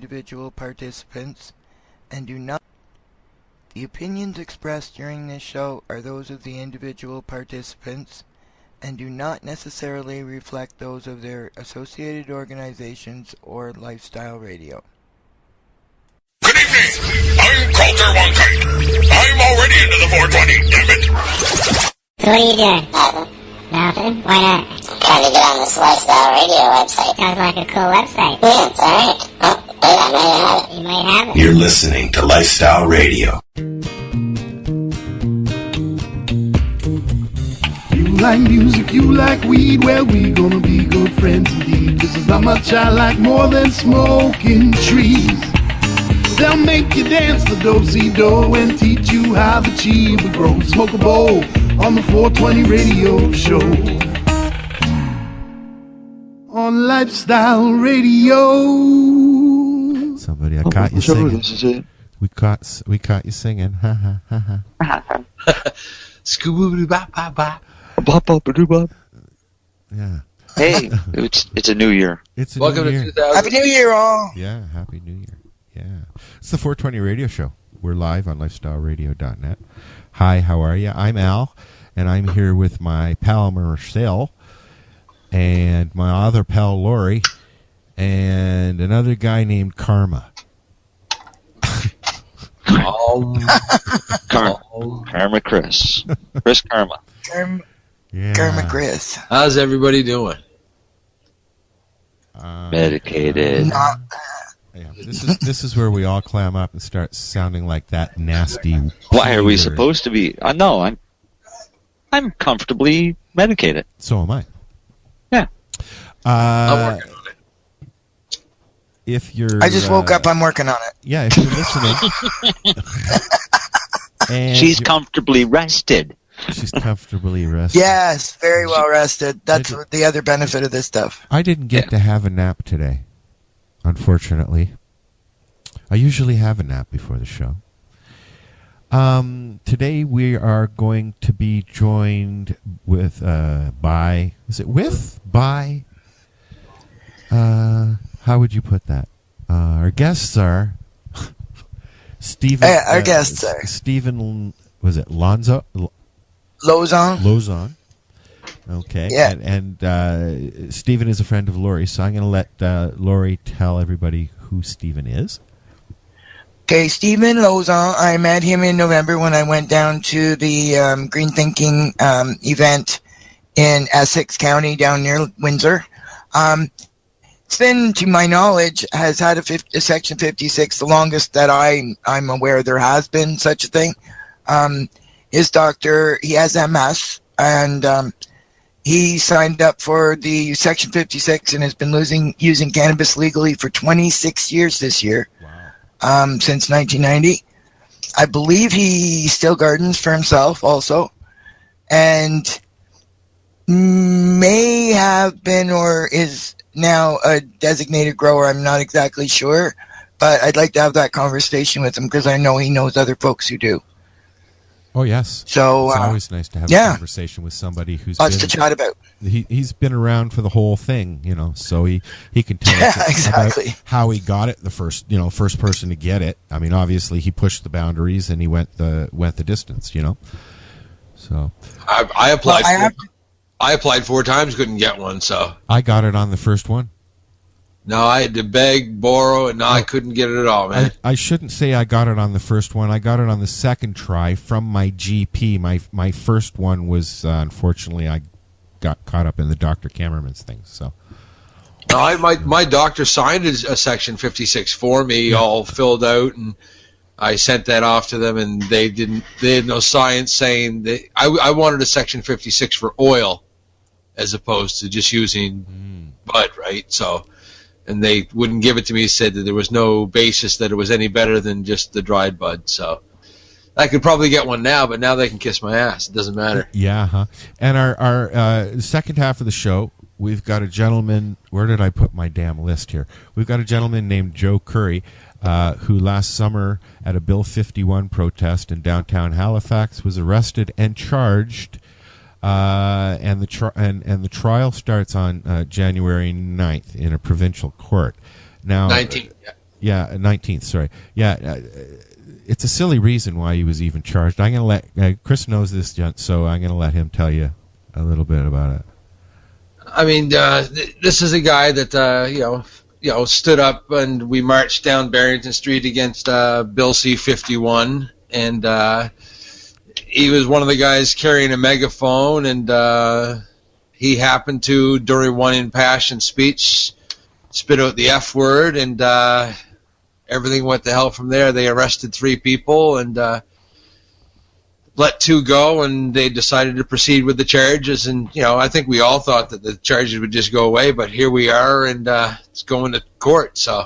individual participants and do not. The opinions expressed during this show are those of the individual participants and do not necessarily reflect those of their associated organizations or Lifestyle Radio. Good evening. I'm Coulter Wonkite. I'm already into the 420, damn it. So what are you doing? Nothing. Why not? Trying to get on this Lifestyle Radio website. Sounds like a cool website. Yeah, it's alright. Oh, wait, I might have it. You might have it. You're listening to Lifestyle Radio. You like music, you like weed, well, we gonna be good friends indeed. This is how much I like more than smoking trees. They'll make you dance the do-si-do and teach you how the chiba grows. Smoke a bowl on the 420 radio show. On Lifestyle Radio. Somebody, I caught you singing. This is it. We caught you singing. Ha ha ha ha. Scooby-Doo-bop-bop-bop. Bop-bop-a-doo-bop. Yeah. Hey, it's a new year. It's a Welcome new to year. 2000. Happy New Year, all! Yeah, Happy New Year. Yeah. It's the 420 radio show. We're live on lifestyleradio.net. Hi, how are you? I'm Al, and I'm here with my pal Marcel, and my other pal Lori, and another guy named Karma. Karma Chris. Chris Karma. Yeah. Karma Chris. How's everybody doing? Medicated. Not Yeah, this is where we all clam up and start sounding like that nasty. Why are we Peter. supposed to be? No, I'm comfortably medicated. So am I. Yeah. I'm working on it. If you're, I just woke up. I'm working on it. Yeah, if you're listening, and She's comfortably rested. she's comfortably rested. Yes, very well rested. That's the other benefit of this stuff. I didn't get to have a nap today, unfortunately. I usually have a nap before the show. Today we are going to be joined with by how would you put that? Our guests are Stephen. Our guests are Stephen. Was it Lozon? Lozon. Okay. Yeah. And Stephen is a friend of Lori, so I'm going to let Lori tell everybody who Stephen is. Okay, Stephen Lozon. I met him in November when I went down to the Green Thinking event in Essex County down near Windsor. Sven, to my knowledge, has had a Section 56, the longest that I'm aware there has been such a thing. His doctor, he has MS, and he signed up for the Section 56 and has been using cannabis legally for 26 years this year, since 1990. I believe he still gardens for himself also, and may have been or is now a designated grower. I'm not exactly sure, but I'd like to have that conversation with him because I know he knows other folks who do. Oh, yes. So it's always nice to have a conversation with somebody who's lots to chat about. He's been around for the whole thing, so he can tell us exactly about how he got it. The first person to get it. I mean, obviously he pushed the boundaries and he went the distance. So I applied. I applied 4 times, couldn't get one. So I got it on the first one. No, I had to beg, borrow, and I couldn't get it at all, man. I shouldn't say I got it on the first one. I got it on the second try from my GP. My first one was, unfortunately, I got caught up in the Dr. Kammerman's thing. So, my doctor signed a Section 56 for me, all filled out, and I sent that off to them, and they had no science saying I wanted a Section 56 for oil, as opposed to just using bud, right? So. And they wouldn't give it to me, said that there was no basis that it was any better than just the dried bud. So I could probably get one now, but now they can kiss my ass. It doesn't matter. Yeah, huh? And our second half of the show, we've got a gentleman. Where did I put my damn list here? We've got a gentleman named Joe Currie, who last summer at a Bill 51 protest in downtown Halifax was arrested and charged. And the trial starts on January 9th in a provincial court. Now, 19th. Yeah, 19th. Sorry. Yeah, it's a silly reason why he was even charged. I'm going to let Chris knows this, so I'm going to let him tell you a little bit about it. I mean, this is a guy that stood up and we marched down Barrington Street against Bill C-51, and he was one of the guys carrying a megaphone, and he happened to, during one impassioned speech, spit out the F word, and everything went to hell from there. They arrested 3 people and let 2 go, and they decided to proceed with the charges. And, I think we all thought that the charges would just go away, but here we are, and it's going to court. So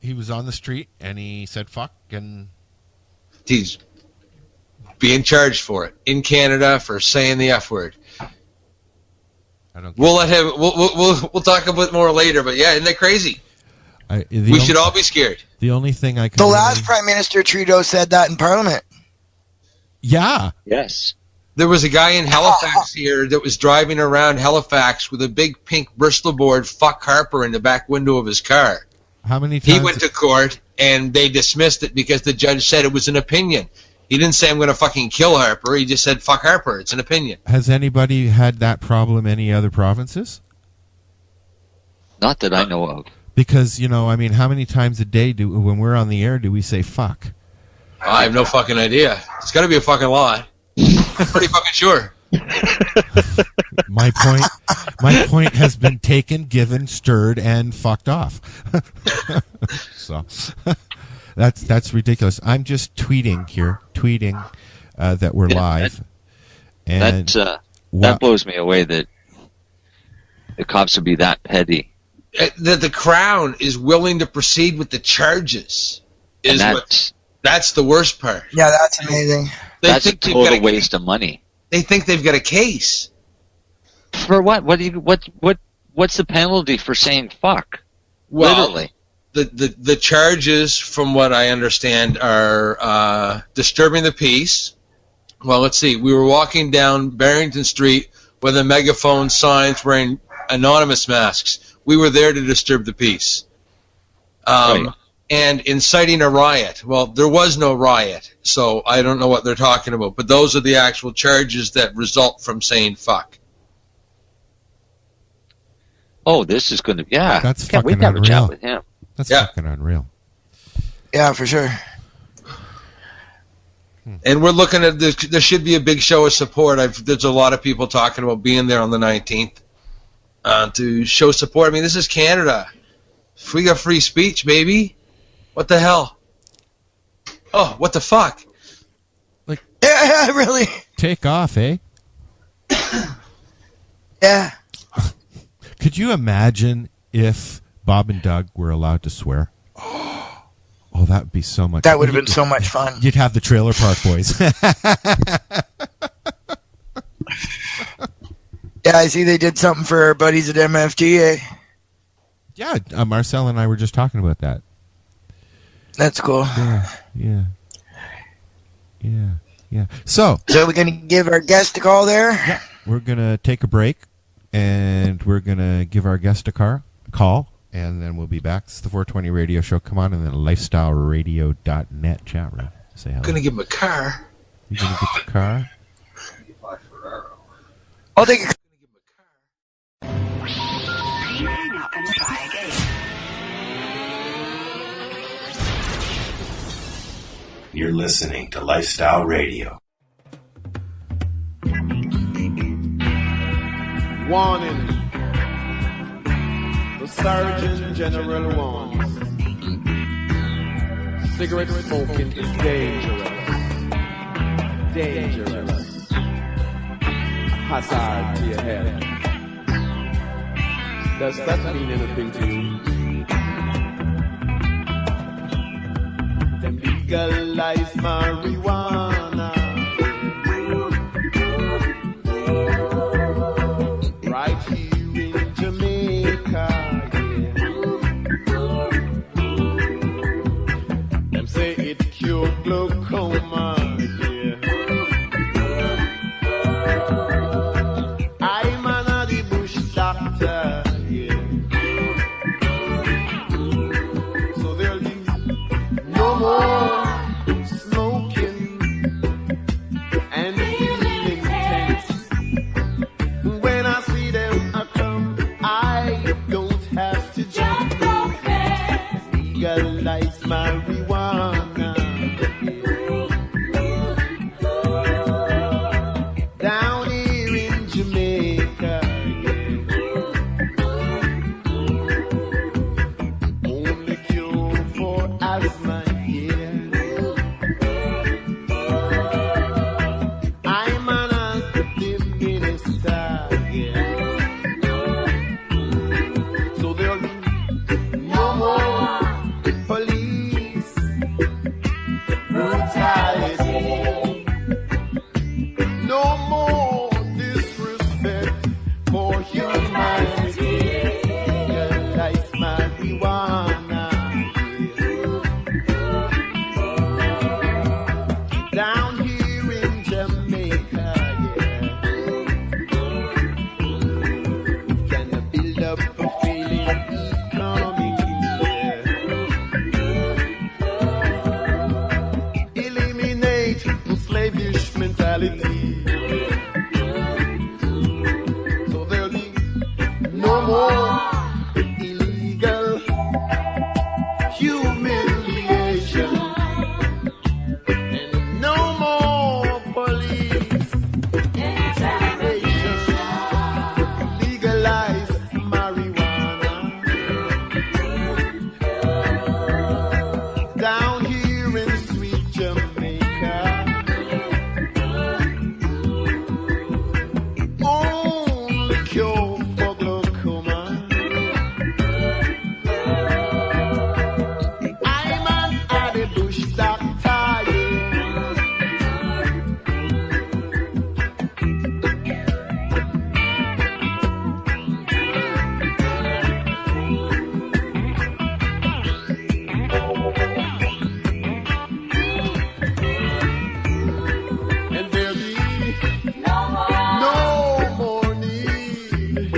he was on the street, and he said fuck, and he's being charged for it in Canada for saying the F word. We'll let him. We'll talk a bit more later. But yeah, isn't that crazy? We should all be scared. The only thing I can. The last Prime Minister Trudeau said that in Parliament. Yeah. Yes. There was a guy in Halifax here that was driving around Halifax with a big pink Bristol board "Fuck Harper" in the back window of his car. How many times? He went to court and they dismissed it because the judge said it was an opinion. He didn't say I'm going to fucking kill Harper. He just said fuck Harper. It's an opinion. Has anybody had that problem in any other provinces? Not that I know of. Because, how many times a day when we're on the air do we say fuck? I have no fucking idea. It's got to be a fucking lot. I'm pretty fucking sure. My point has been taken, given, stirred, and fucked off. So that's ridiculous. I'm just tweeting that we're live. That blows me away that the cops would be that petty. That the Crown is willing to proceed with the charges that's the worst part. Yeah, that's amazing. That's a total waste of money. They think they've got a case. For what? What's the penalty for saying fuck? Well, literally. The charges, from what I understand, are disturbing the peace. Well, let's see. We were walking down Barrington Street with a megaphone, signs, wearing anonymous masks. We were there to disturb the peace. Right. And inciting a riot. Well, there was no riot, so I don't know what they're talking about. But those are the actual charges that result from saying fuck. Oh, this is going to... Yeah. That's Can't wait fucking to have a unreal. chat with him. That's fucking unreal. Yeah, for sure. And we're looking at this. There should be a big show of support. There's a lot of people talking about being there on the 19th to show support. I mean, this is Canada. If we got free speech, baby, what the hell? Oh, what the fuck? Yeah, really. Take off, eh? Yeah. Could you imagine if Bob and Doug were allowed to swear? Oh, that would be so much. That would have been so much fun. You'd have the Trailer Park Boys. Yeah, I see they did something for our buddies at MFTA. Yeah, Marcel and I were just talking about that. That's cool. Yeah. So we're going to give our guest a call there? Yeah. We're going to take a break, and we're going to give our guest a call, and then we'll be back. It's the 420 Radio Show. Come on, and then lifestyleradio.net chat room. Say hello. I'm going to give him a car. You going to get the car? I'll take a You're listening to Lifestyle Radio. Warning. The Surgeon General warns. Cigarette smoking is dangerous. Dangerous. Hazard to your health. Does that mean anything to you? Them legalize marijuana right here in Jamaica, yeah. Them say it cure glaucoma, yeah. I'm an the bush doctor, yeah. legalize marijuana. Down here in Jamaica, only cure for asthma, yeah. I'm an active minister, yeah. So there'll be no more police brutality, no more disrespect for humanity. Legalize marijuana, yeah. Down here in Jamaica, yeah. Can build up a failing economy, yeah. Eliminate the slavish mentality. So there'll be no more illegal humiliation and no more police intimidation. Legalize marijuana. Down here in sweet Jamaica, only cure for glaucoma. I'm an added bush doctor, and there'll be no more need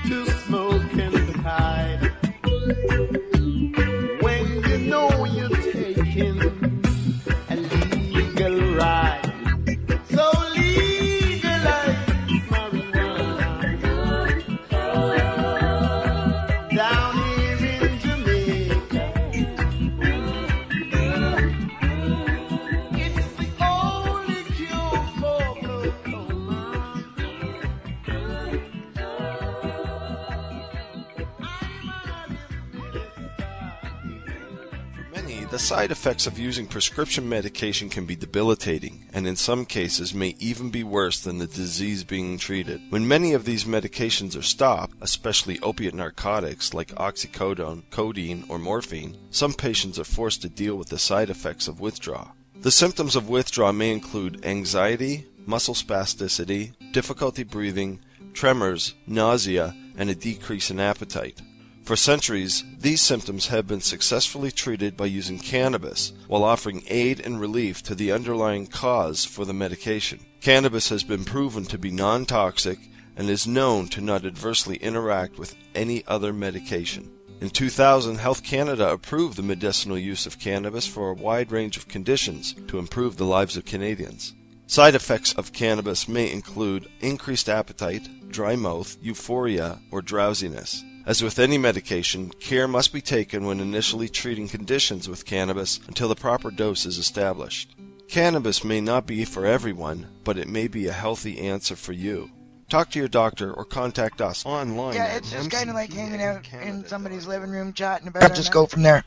to smoke and hide when you know you're taking a legal ride. So legalize marijuana down here in Jamaica. It's the only cure for glaucoma. For many, the side effects of using prescription medication can be debilitating, and in some cases may even be worse than the disease being treated. When many of these medications are stopped, especially opiate narcotics like oxycodone, codeine, or morphine, some patients are forced to deal with the side effects of withdrawal. The symptoms of withdrawal may include anxiety, muscle spasticity, difficulty breathing, tremors, nausea, and a decrease in appetite. For centuries, these symptoms have been successfully treated by using cannabis, while offering aid and relief to the underlying cause for the medication. Cannabis has been proven to be non-toxic and is known to not adversely interact with any other medication. In 2000, Health Canada approved the medicinal use of cannabis for a wide range of conditions to improve the lives of Canadians. Side effects of cannabis may include increased appetite, dry mouth, euphoria, or drowsiness. As with any medication, care must be taken when initially treating conditions with cannabis until the proper dose is established. Cannabis may not be for everyone, but it may be a healthy answer for you. Talk to your doctor or contact us online. Yeah, it's just kind of like hanging out in somebody's living room chatting about it. Just go from there.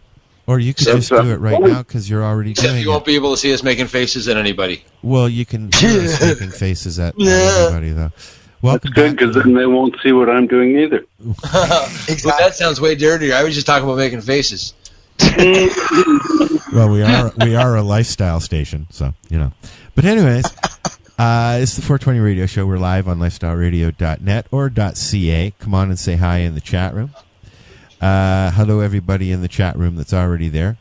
Or you could just do it right now because you're already doing it. You won't be able to see us making faces at anybody. Well, you can see us making faces at everybody, though. Welcome That's good, because then they won't see what I'm doing either. Exactly. Well, that sounds way dirtier. I was just talking about making faces. Well, we are a lifestyle station, so you know. But anyways, it's the 420 Radio Show. We're live on lifestyleradio.net or .ca. Come on and say hi in the chat room. Hello, everybody in the chat room that's already there.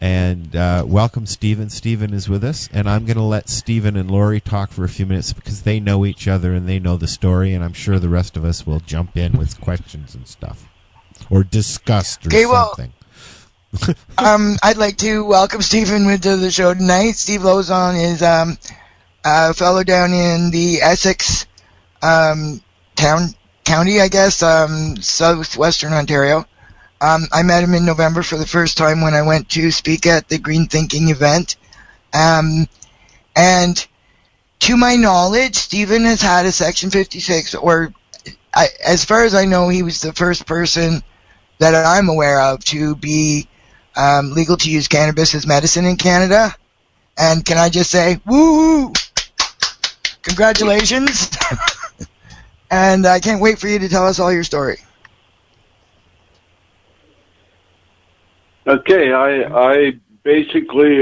And welcome, Stephen. Stephen is with us, and I'm going to let Stephen and Lori talk for a few minutes because they know each other and they know the story, and I'm sure the rest of us will jump in with questions and stuff, or disgust or something. I'd like to welcome Stephen to the show tonight. Steve Lozon is a fellow down in the Essex county, I guess, southwestern Ontario. I met him in November for the first time when I went to speak at the Green Thinking event. And to my knowledge, Stephen has had a Section 56, or as far as I know, he was the first person that I'm aware of to be legal to use cannabis as medicine in Canada. And can I just say, woo! Congratulations! And I can't wait for you to tell us all your story. Okay, I basically,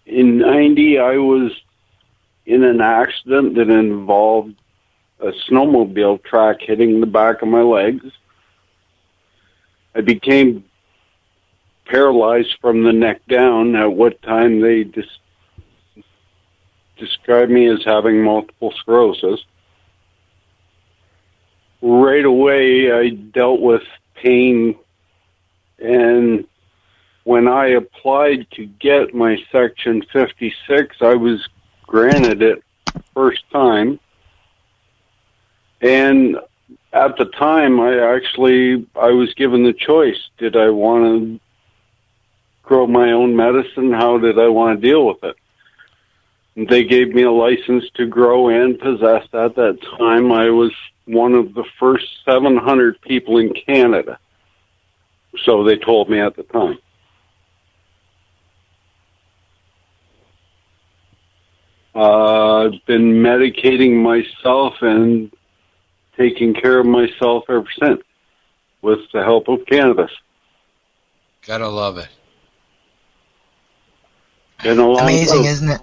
in 90, I was in an accident that involved a snowmobile track hitting the back of my legs. I became paralyzed from the neck down, at what time they described me as having multiple sclerosis. Right away, I dealt with pain, and when I applied to get my Section 56, I was granted it first time. And at the time, I was given the choice. Did I want to grow my own medicine? How did I want to deal with it? And they gave me a license to grow and possess. At that time, I was one of the first 700 people in Canada. So they told me at the time. I've been medicating myself and taking care of myself ever since with the help of cannabis. Gotta love it. Been a long Amazing, road. isn't it?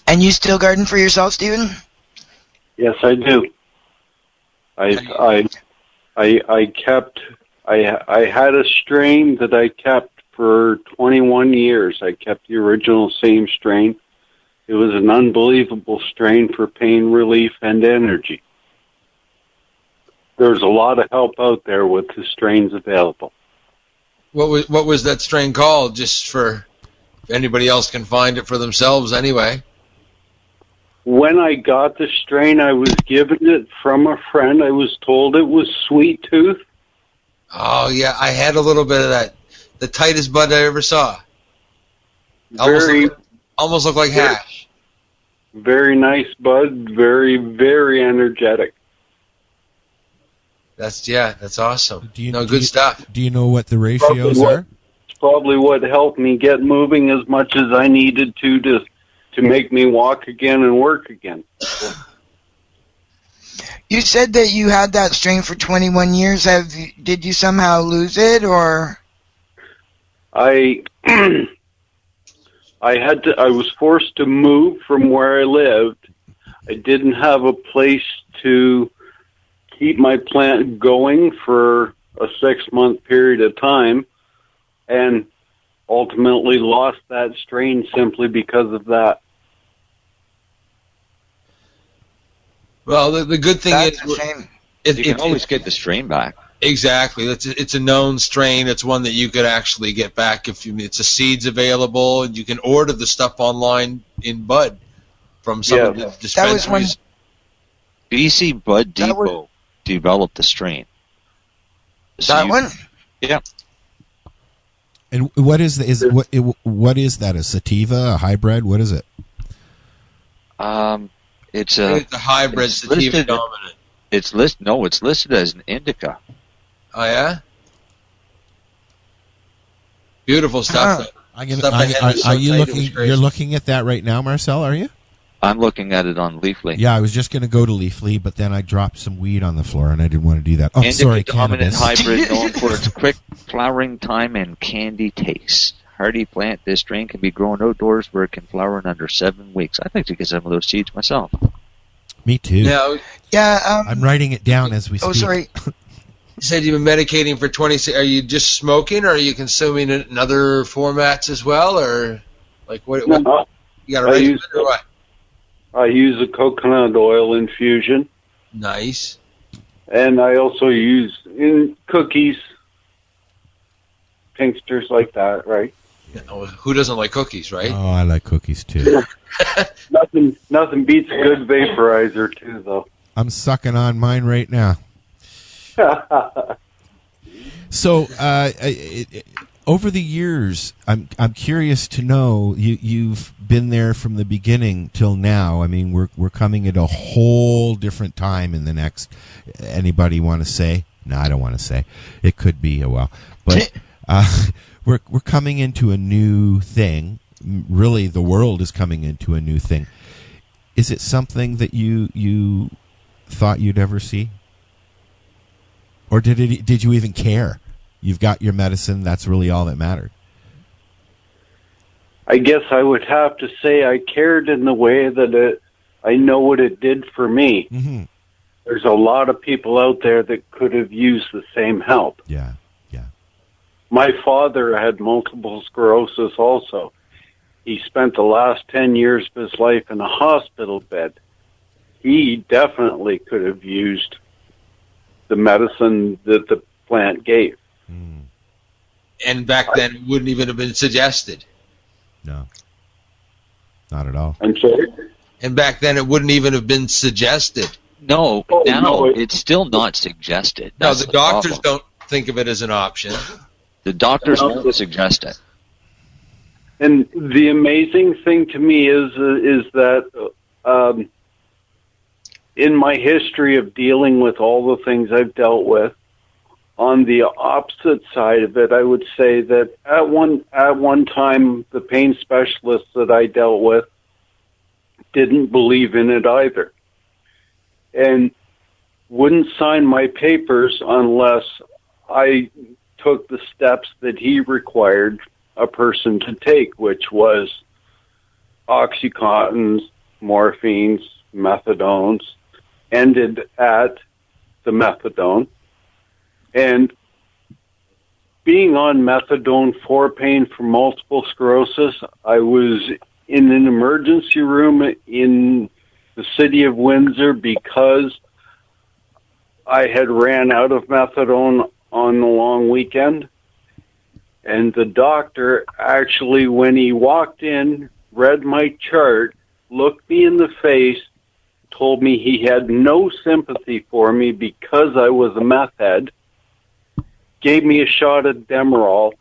And you still garden for yourself, Stephen? Yes, I do. I had a strain that I kept for 21 years. I kept the original same strain. It was an unbelievable strain for pain relief and energy. There's a lot of help out there with the strains available. What was that strain called? Just for if anybody else can find it for themselves anyway. When I got the strain, I was given it from a friend. I was told it was Sweet Tooth. Oh, yeah, I had a little bit of that. The tightest bud I ever saw. Almost looked like hash. Very nice bud. Very, very energetic. That's awesome. Good stuff. Do you know what the ratios are? It's probably what helped me get moving as much as I needed to make me walk again and work again. You said that you had that strain for 21 years. Did you somehow lose it, or? I was forced to move from where I lived. I didn't have a place to keep my plant going for a 6-month period of time, and ultimately lost that strain simply because of that. Well, the good thing is you can always get the strain back. Exactly. It's a known strain. It's one that you could actually get back if it's a seeds available, and you can order the stuff online in bud from some of the dispensaries. BC Bud Depot developed the strain. So one? Yeah. And what is that? A sativa, a hybrid? What is it? It's a hybrid sativa dominant. It's listed as an indica. Oh yeah, beautiful stuff. Are you looking? You're looking at that right now, Marcel? Are you? I'm looking at it on Leafly. Yeah, I was just going to go to Leafly, but then I dropped some weed on the floor, and I didn't want to do that. Oh, indica sorry, dominant cannabis. hybrid known for its quick flowering time and candy taste. Hardy plant, this strain can be grown outdoors where it can flower in under 7 weeks. I'd like to get some of those seeds myself. Me too. Yeah. I'm writing it down as we speak. Oh, sorry. You said you've been medicating for 26. Are you just smoking, or are you consuming it in other formats as well, or like what No, you got a regimen or what? I use a coconut oil infusion. Nice. And I also use in cookies, tinctures like that, right? Who doesn't like cookies, right? Oh, I like cookies too. Nothing beats a good vaporizer too, though. I'm sucking on mine right now. So, over the years, I'm curious to know, you've been there from the beginning till now. I mean, we're coming at a whole different time in the next. Anybody want to say? No, I don't want to say. It could be a while, but we're coming into a new thing. Really, the world is coming into a new thing. Is it something that you thought you'd ever see, or did you even care? You've got your medicine. That's really all that mattered. I guess I would have to say I cared in the way that I know what it did for me. Mm-hmm. There's a lot of people out there that could have used the same help. Yeah. My father had multiple sclerosis also. He spent the last 10 years of his life in a hospital bed. He definitely could have used the medicine that the plant gave. And back then, it wouldn't even have been suggested. No, not at all. I'm sorry? And back then, it wouldn't even have been suggested. No, it's still not suggested. No, That's the doctors don't think of it as an option. The doctors won't suggest it. And the amazing thing to me is that in my history of dealing with all the things I've dealt with, on the opposite side of it, I would say that at one time, the pain specialists that I dealt with didn't believe in it either, and wouldn't sign my papers unless I took the steps that he required a person to take, which was Oxycontins, morphines, methadones, ended at the methadone. And being on methadone for pain for multiple sclerosis, I was in an emergency room in the city of Windsor because I had ran out of methadone on the long weekend. And the doctor actually, when he walked in, read my chart, looked me in the face, told me he had no sympathy for me because I was a meth head, gave me a shot of Demerol,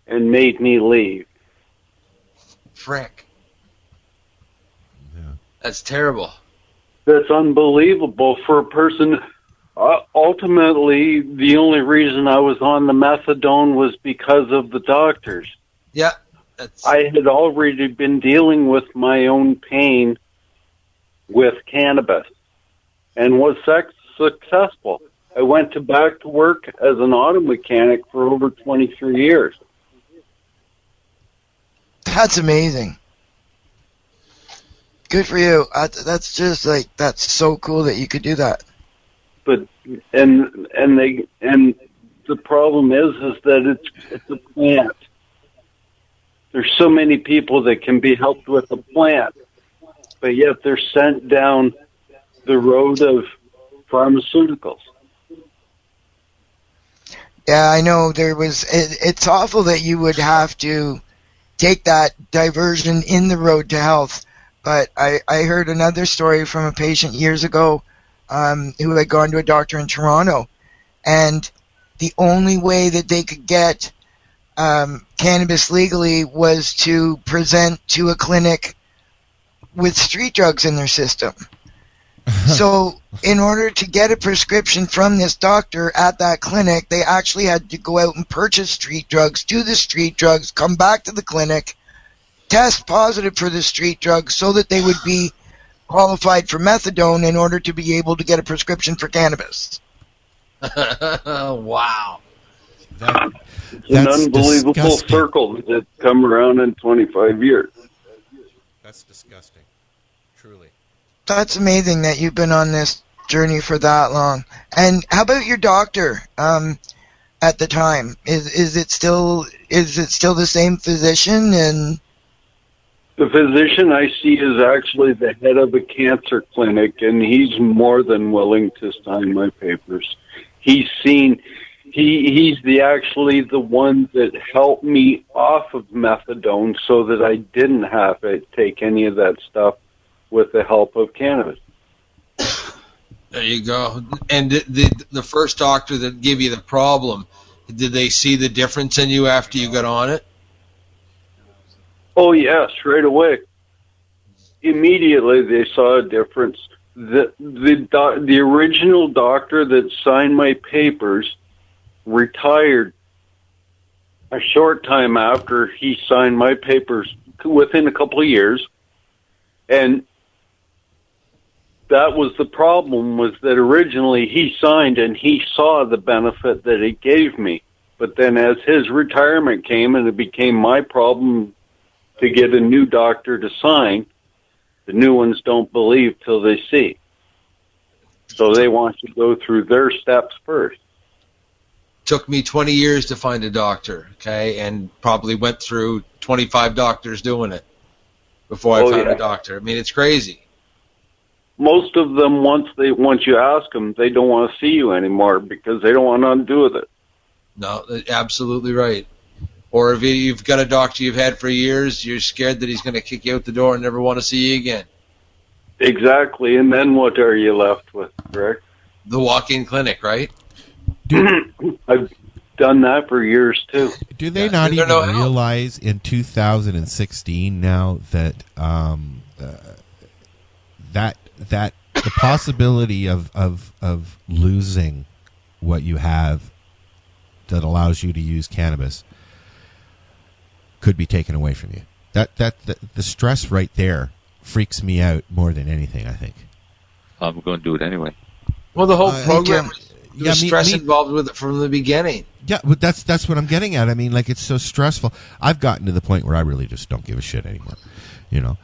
and made me leave. Frick. Yeah. That's terrible. That's unbelievable for a person. Ultimately, the only reason I was on the methadone was because of the doctors. Yeah. I had already been dealing with my own pain with cannabis and was successful. I went back to work as an auto mechanic for over 23 years. That's amazing. Good for you. That's just that's so cool that you could do that. But and the problem is that it's a plant. There's so many people that can be helped with a plant, but yet they're sent down the road of pharmaceuticals. Yeah, I know there was. It's awful that you would have to take that diversion in the road to health. But I heard another story from a patient years ago who had gone to a doctor in Toronto, and the only way that they could get cannabis legally was to present to a clinic with street drugs in their system. So in order to get a prescription from this doctor at that clinic, they actually had to go out and purchase street drugs, do the street drugs, come back to the clinic, test positive for the street drugs so that they would be qualified for methadone in order to be able to get a prescription for cannabis. Wow. It's an unbelievable disgusting. circle that's come around in 25 years. That's disgusting. Truly. That's amazing that you've been on this journey for that long. And how about your doctor at the time? Is it still the same physician? And the physician I see is actually the head of a cancer clinic, and he's more than willing to sign my papers. He's actually the one that helped me off of methadone so that I didn't have to take any of that stuff with the help of cannabis. There you go. And the first doctor that gave you the problem, did they see the difference in you after you got on it? Oh, yes, right away. Immediately they saw a difference. The original doctor that signed my papers retired a short time after he signed my papers, within a couple of years. And that was the problem, was that originally he signed and he saw the benefit that it gave me. But then as his retirement came and it became my problem to get a new doctor to sign, the new ones don't believe till they see. So they want you to go through their steps first. Took me 20 years to find a doctor, okay, and probably went through 25 doctors doing it before I found a doctor. I mean, it's crazy. Most of them, once you ask them, they don't want to see you anymore because they don't want nothing to do with it. No, absolutely right. Or if you've got a doctor you've had for years, you're scared that he's going to kick you out the door and never want to see you again. Exactly, and then what are you left with, correct? The walk-in clinic, right? I've done that for years, too. Do they not even realize in 2016 now that that the possibility of losing what you have that allows you to use cannabis could be taken away from you? That the stress right there freaks me out more than anything, I think. I'm going to do it anyway. Well, the whole program, the stress involved with it from the beginning. Yeah, but that's what I'm getting at. I mean, like, it's so stressful. I've gotten to the point where I really just don't give a shit anymore. You know,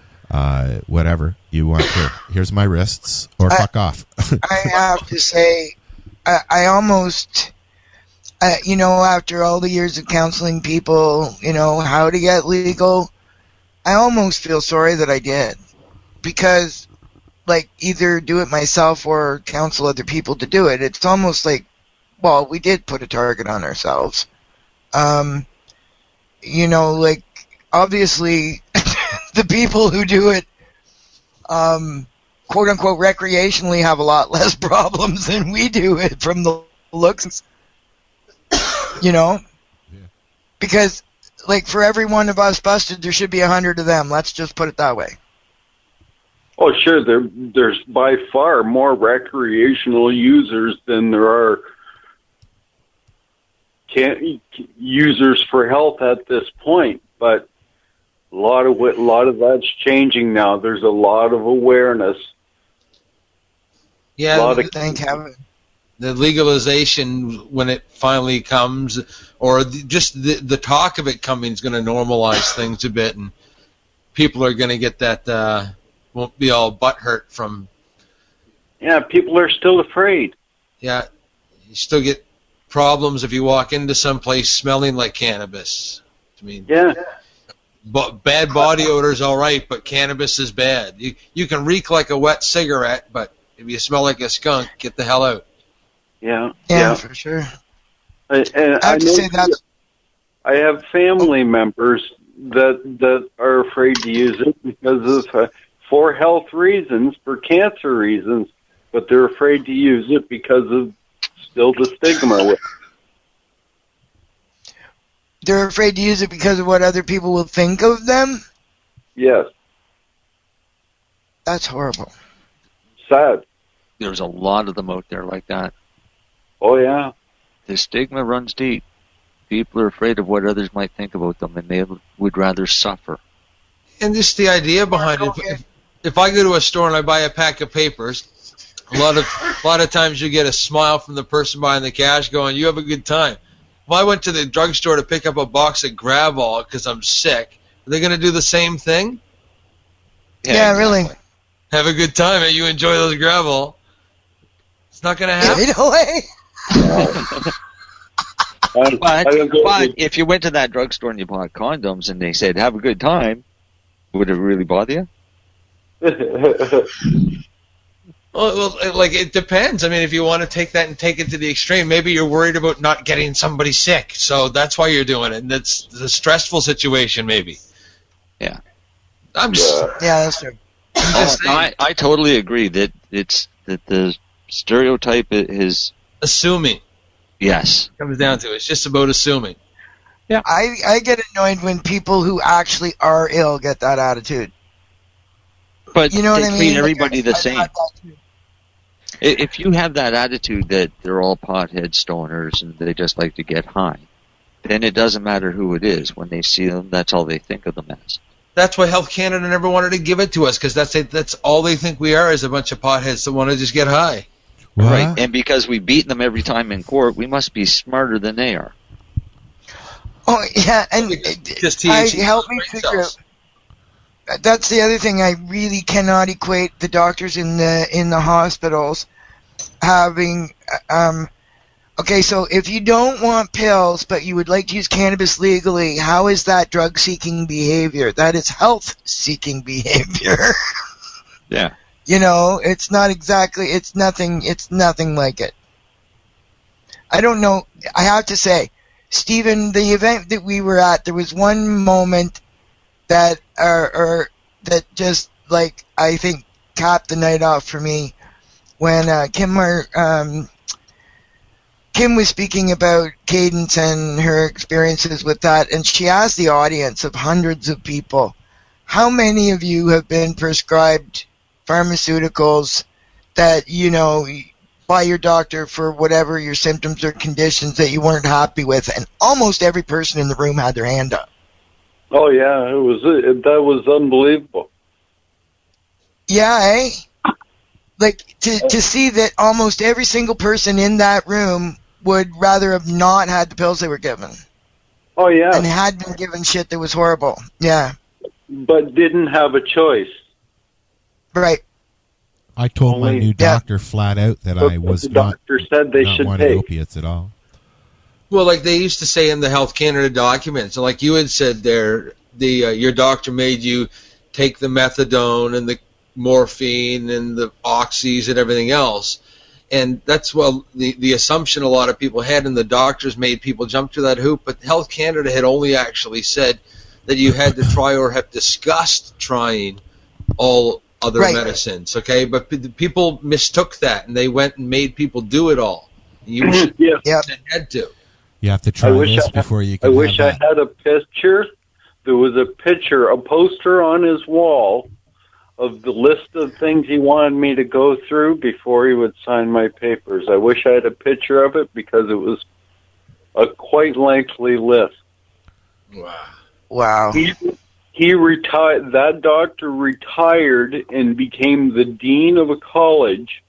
whatever you want. Here's my wrists, or fuck off. I have to say, I almost, after all the years of counseling people, how to get legal, I almost feel sorry that I did. Because, like, either do it myself or counsel other people to do it. It's almost like, well, we did put a target on ourselves. Like, obviously, the people who do it, quote unquote, recreationally have a lot less problems than we do it from the looks, Because, like, for every one of us busted, there should be 100 of them. Let's just put it that way. Oh, sure. There's by far more recreational users than there are users for health at this point. But a lot of that's changing now. There's a lot of awareness. Yeah, the legalization, when it finally comes, or just the talk of it coming, is going to normalize things a bit, and people are going to get that. Won't be all butthurt from. Yeah, people are still afraid. Yeah, you still get problems if you walk into some place smelling like cannabis. I mean, yeah. But bad body odor is all right, but cannabis is bad. You can reek like a wet cigarette, but if you smell like a skunk, get the hell out. Yeah, for sure. I have to say that I have family members that are afraid to use it because of for health reasons, for cancer reasons, but they're afraid to use it because of still the stigma with it. They're afraid to use it because of what other people will think of them? Yes. That's horrible. Sad. There's a lot of them out there like that. Oh, yeah. The stigma runs deep. People are afraid of what others might think about them, and they would rather suffer. And just the idea behind it. If I go to a store and I buy a pack of papers, a lot of times you get a smile from the person behind the cash going, "You have a good time." If I went to the drugstore to pick up a box of Gravol because I'm sick, are they going to do the same thing? Yeah, exactly. Really. Have a good time, and you enjoy those Gravol. It's not going to happen. Give it away. But if you went to that drugstore and you bought condoms and they said, "Have a good time," would it really bother you? Well, like, it depends. I mean, if you want to take that and take it to the extreme, maybe you're worried about not getting somebody sick, so that's why you're doing it. And that's the stressful situation, maybe. Yeah. Yeah, that's true. I totally agree that the stereotype is assuming. Yes. Comes down to it. It's just about assuming. Yeah. I get annoyed when people who actually are ill get that attitude. But you know they what I mean? treat everybody the I've same. had that too. If you have that attitude that they're all pothead stoners and they just like to get high, then it doesn't matter who it is. When they see them, that's all they think of them as. That's why Health Canada never wanted to give it to us, because that's all they think we are, is a bunch of potheads that want to just get high. What? Right, and because we beat them every time in court, we must be smarter than they are. Oh yeah, and just help me figure out. That's the other thing. I really cannot equate the doctors in the hospitals having. Okay, so if you don't want pills, but you would like to use cannabis legally, how is that drug-seeking behavior? That is health-seeking behavior. Yeah. You know, it's not exactly. It's nothing like it. I don't know. I have to say, Stephen, the event that we were at, there was one moment that that just, like, I think capped the night off for me when Kim was speaking about Cadence and her experiences with that, and she asked the audience of hundreds of people, how many of you have been prescribed pharmaceuticals that, you know, by your doctor for whatever your symptoms or conditions that you weren't happy with? And almost every person in the room had their hand up. Oh yeah, that was unbelievable. Yeah, eh? Like to see that almost every single person in that room would rather have not had the pills they were given. Oh yeah. And had been given shit that was horrible. Yeah. But didn't have a choice. Right. I told my new doctor flat out that I was the doctor said they should wanting take opiates at all. Well, like they used to say in the Health Canada documents, and like you had said there, your doctor made you take the methadone and the morphine and the oxys and everything else. And that's, well, the assumption a lot of people had, and the doctors made people jump through that hoop. But Health Canada had only actually said that you had to try or have discussed trying all other medicines, okay? But people mistook that, and they went and made people do it all. You had to. You have to try this before you can I wish I had a picture. There was a picture, a poster on his wall of the list of things he wanted me to go through before he would sign my papers. I wish I had a picture of it because it was a quite lengthy list. Wow. He retired. That doctor retired and became the dean of a college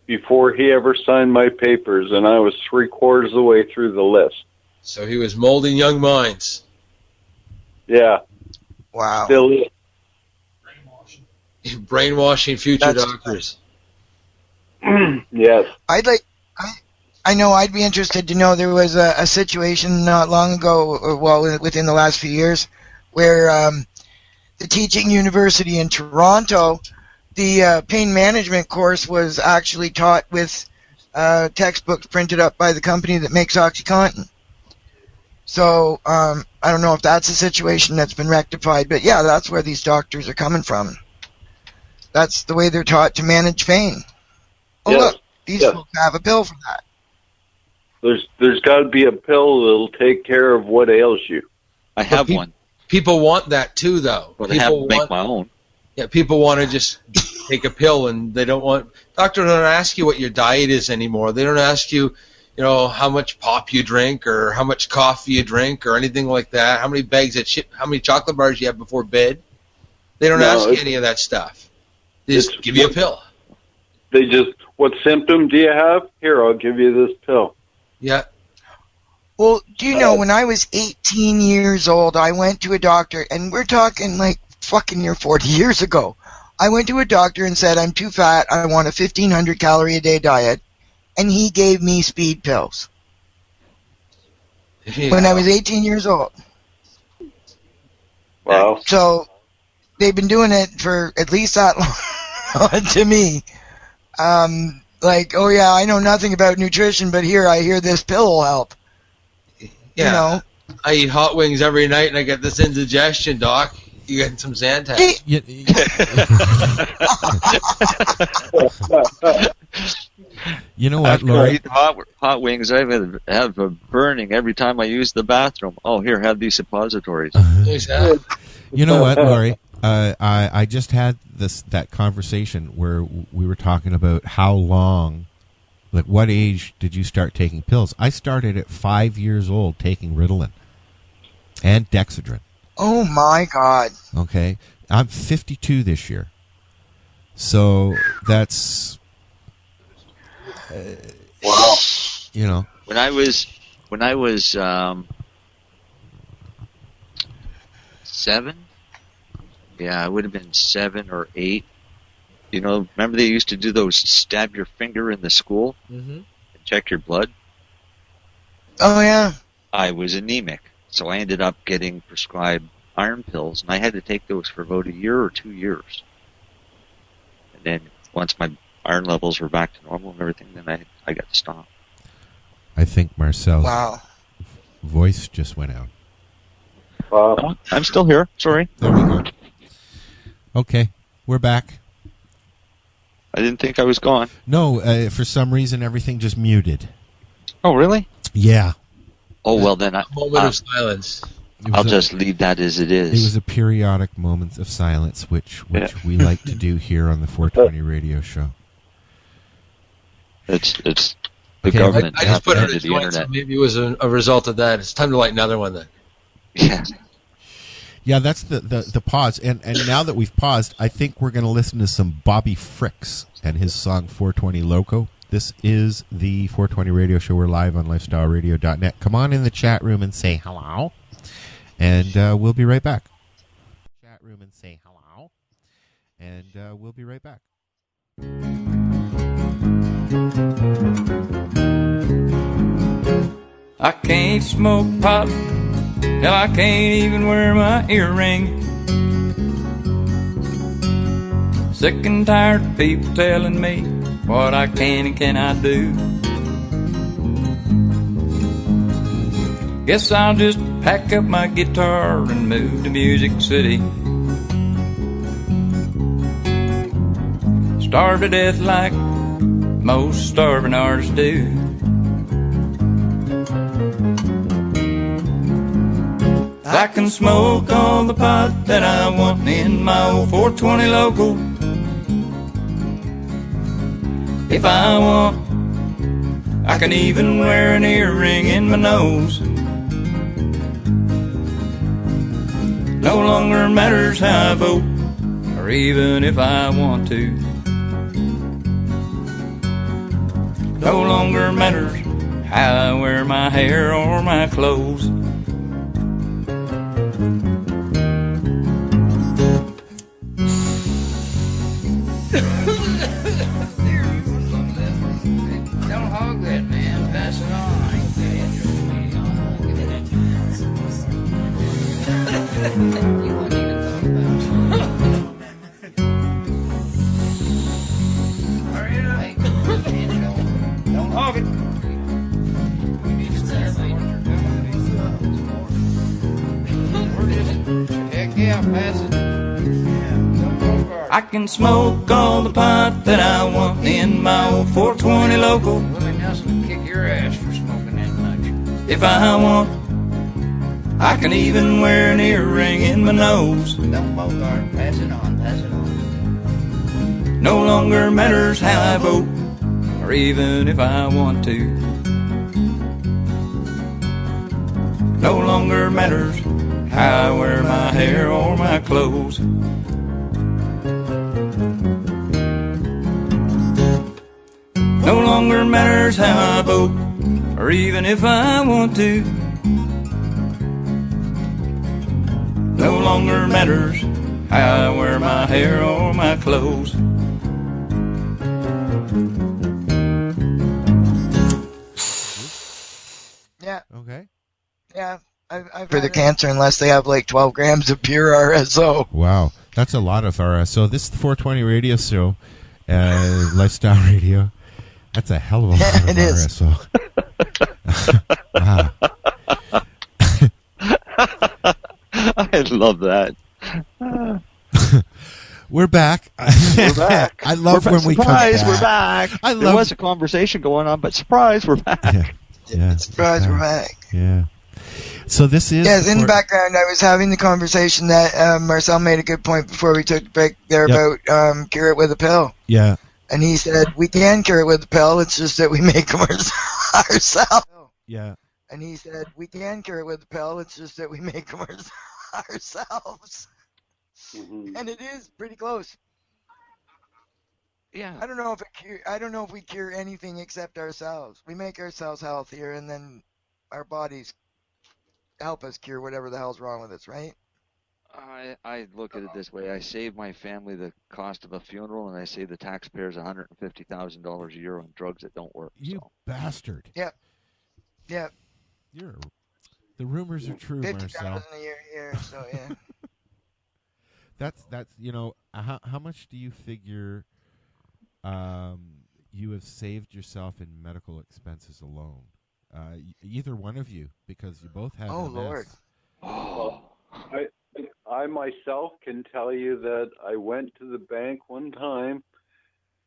before he ever signed my papers, and I was 3/4 of the way through the list. So he was molding young minds. Yeah. Wow. Still is. Brainwashing future doctors. Yes. I know I'd be interested to know, there was a situation not long ago, or well, within the last few years, where the teaching university in Toronto, the pain management course was actually taught with textbooks printed up by the company that makes OxyContin. So I don't know if that's a situation that's been rectified, but yeah, that's where these doctors are coming from. That's the way they're taught to manage pain. Oh, look, these folks have a pill for that. There's got to be a pill that'll take care of what ails you. I have one. People want that too, though. But I have to make my own. Yeah, people want to just take a pill, and they don't want. Doctors don't ask you what your diet is anymore. They don't ask you, how much pop you drink or how much coffee you drink or anything like that. How many bags of how many chocolate bars you have before bed. They don't ask you any of that stuff. They just give you a pill. They just, what symptom do you have? Here, I'll give you this pill. Yeah. Well, do you know, when I was 18 years old, I went to a doctor, and we're talking like fucking near 40 years ago. I went to a doctor and said, I'm too fat, I want a 1,500 calorie a day diet, and he gave me speed pills. Yeah. When I was 18 years old. Wow. So, they've been doing it for at least that long to me. Like, oh yeah, I know nothing about nutrition, but here, I hear this pill will help. Yeah. I eat hot wings every night, and I get this indigestion, Doc. You getting some Zantac? You know what, After I Lori? eat hot wings, I have a burning every time I use the bathroom. Oh, here, have these suppositories. You know what, Lori? I just had that conversation where we were talking about how long, like what age did you start taking pills? I started at 5 years old taking Ritalin and Dexedrine. Oh my God. Okay, I'm 52 this year, so that's wow. You know, when I was 7, yeah, I would have been 7 or 8. You know, remember they used to do those stab your finger in the school and check your blood? Oh, yeah. I was anemic, so I ended up getting prescribed iron pills, and I had to take those for about a year or 2 years. And then once my iron levels were back to normal and everything, then I got to stop. I think Marcel's voice just went out. Oh, I'm still here. Sorry. There we go. Okay, we're back. I didn't think I was gone. No, for some reason everything just muted. Oh, really? Yeah. Oh, well then Moment of silence. I'll just leave that as it is. It was a periodic moment of silence, which we like to do here on the 420 radio show. It's the government. I just put it in the joint, internet. so maybe it was a result of that. It's time to light another one then. Yeah. Yeah, that's the pause. And now that we've paused, I think we're going to listen to some Bobby Fricks and his song 420 Loco. This is the 420 radio show. We're live on lifestyleradio.net. Come on in the chat room and say hello. And we'll be right back. Chat room and say hello. And we'll be right back. I can't smoke pot. Hell, I can't even wear my earring. Sick and tired of people telling me what I can and cannot do. Guess I'll just pack up my guitar and move to Music City. Starve to death like most starving artists do. I can smoke all the pot that I want in my old 420 Loco. If I want, I can even wear an earring in my nose. No longer matters how I vote, or even if I want to. No longer matters how I wear my hair or my clothes. Don't hog that, man. Pass it on. I ain't you wouldn't even talk about it. Hurry it up. Don't hog it. Heck yeah, pass it. I can smoke all the pot that I want in my old 420 Loco. Willie Nelson would kick your ass for smoking that much. If I want, I can even wear an earring in my nose. Don't both are. Pass it on, pass it on. No longer matters how I vote, or even if I want to. No longer matters how I wear my hair or my clothes. No longer matters how I vote, or even if I want to. No longer matters how I wear my hair or my clothes. Yeah. Okay. Yeah. I've for the cancer unless they have like 12 grams of pure RSO. Wow. That's a lot of RSO. This is the 420 radio show, Lifestyle Radio. That's a hell of a lot of RSO. Wow. I love that. We're back. We're back. I love when we come surprise, back. We're back. There was a conversation going on, but surprise, we're back. Yeah. Surprise, we're back. Yeah. So this is... Yes, in the background, I was having the conversation that Marcel made a good point before we took the break there about cure it with a pill. Yeah. And he said, we can cure it with a pill, it's just that we make them ourselves. Yeah. And he said, we can cure it with a pill, it's just that we make them ourselves. Mm-hmm. And it is pretty close. Yeah. I don't know if we cure anything except ourselves. We make ourselves healthier, and then our bodies help us cure whatever the hell's wrong with us, right? I look at it this way. I save my family the cost of a funeral, and I save the taxpayers $150,000 a year on drugs that don't work. You bastard. Yep. Yep. The rumors are true, Marcel. $50,000 a year here, so yeah. That's how much do you figure you have saved yourself in medical expenses alone? Either one of you, because you both have MS. Lord. I myself can tell you that I went to the bank one time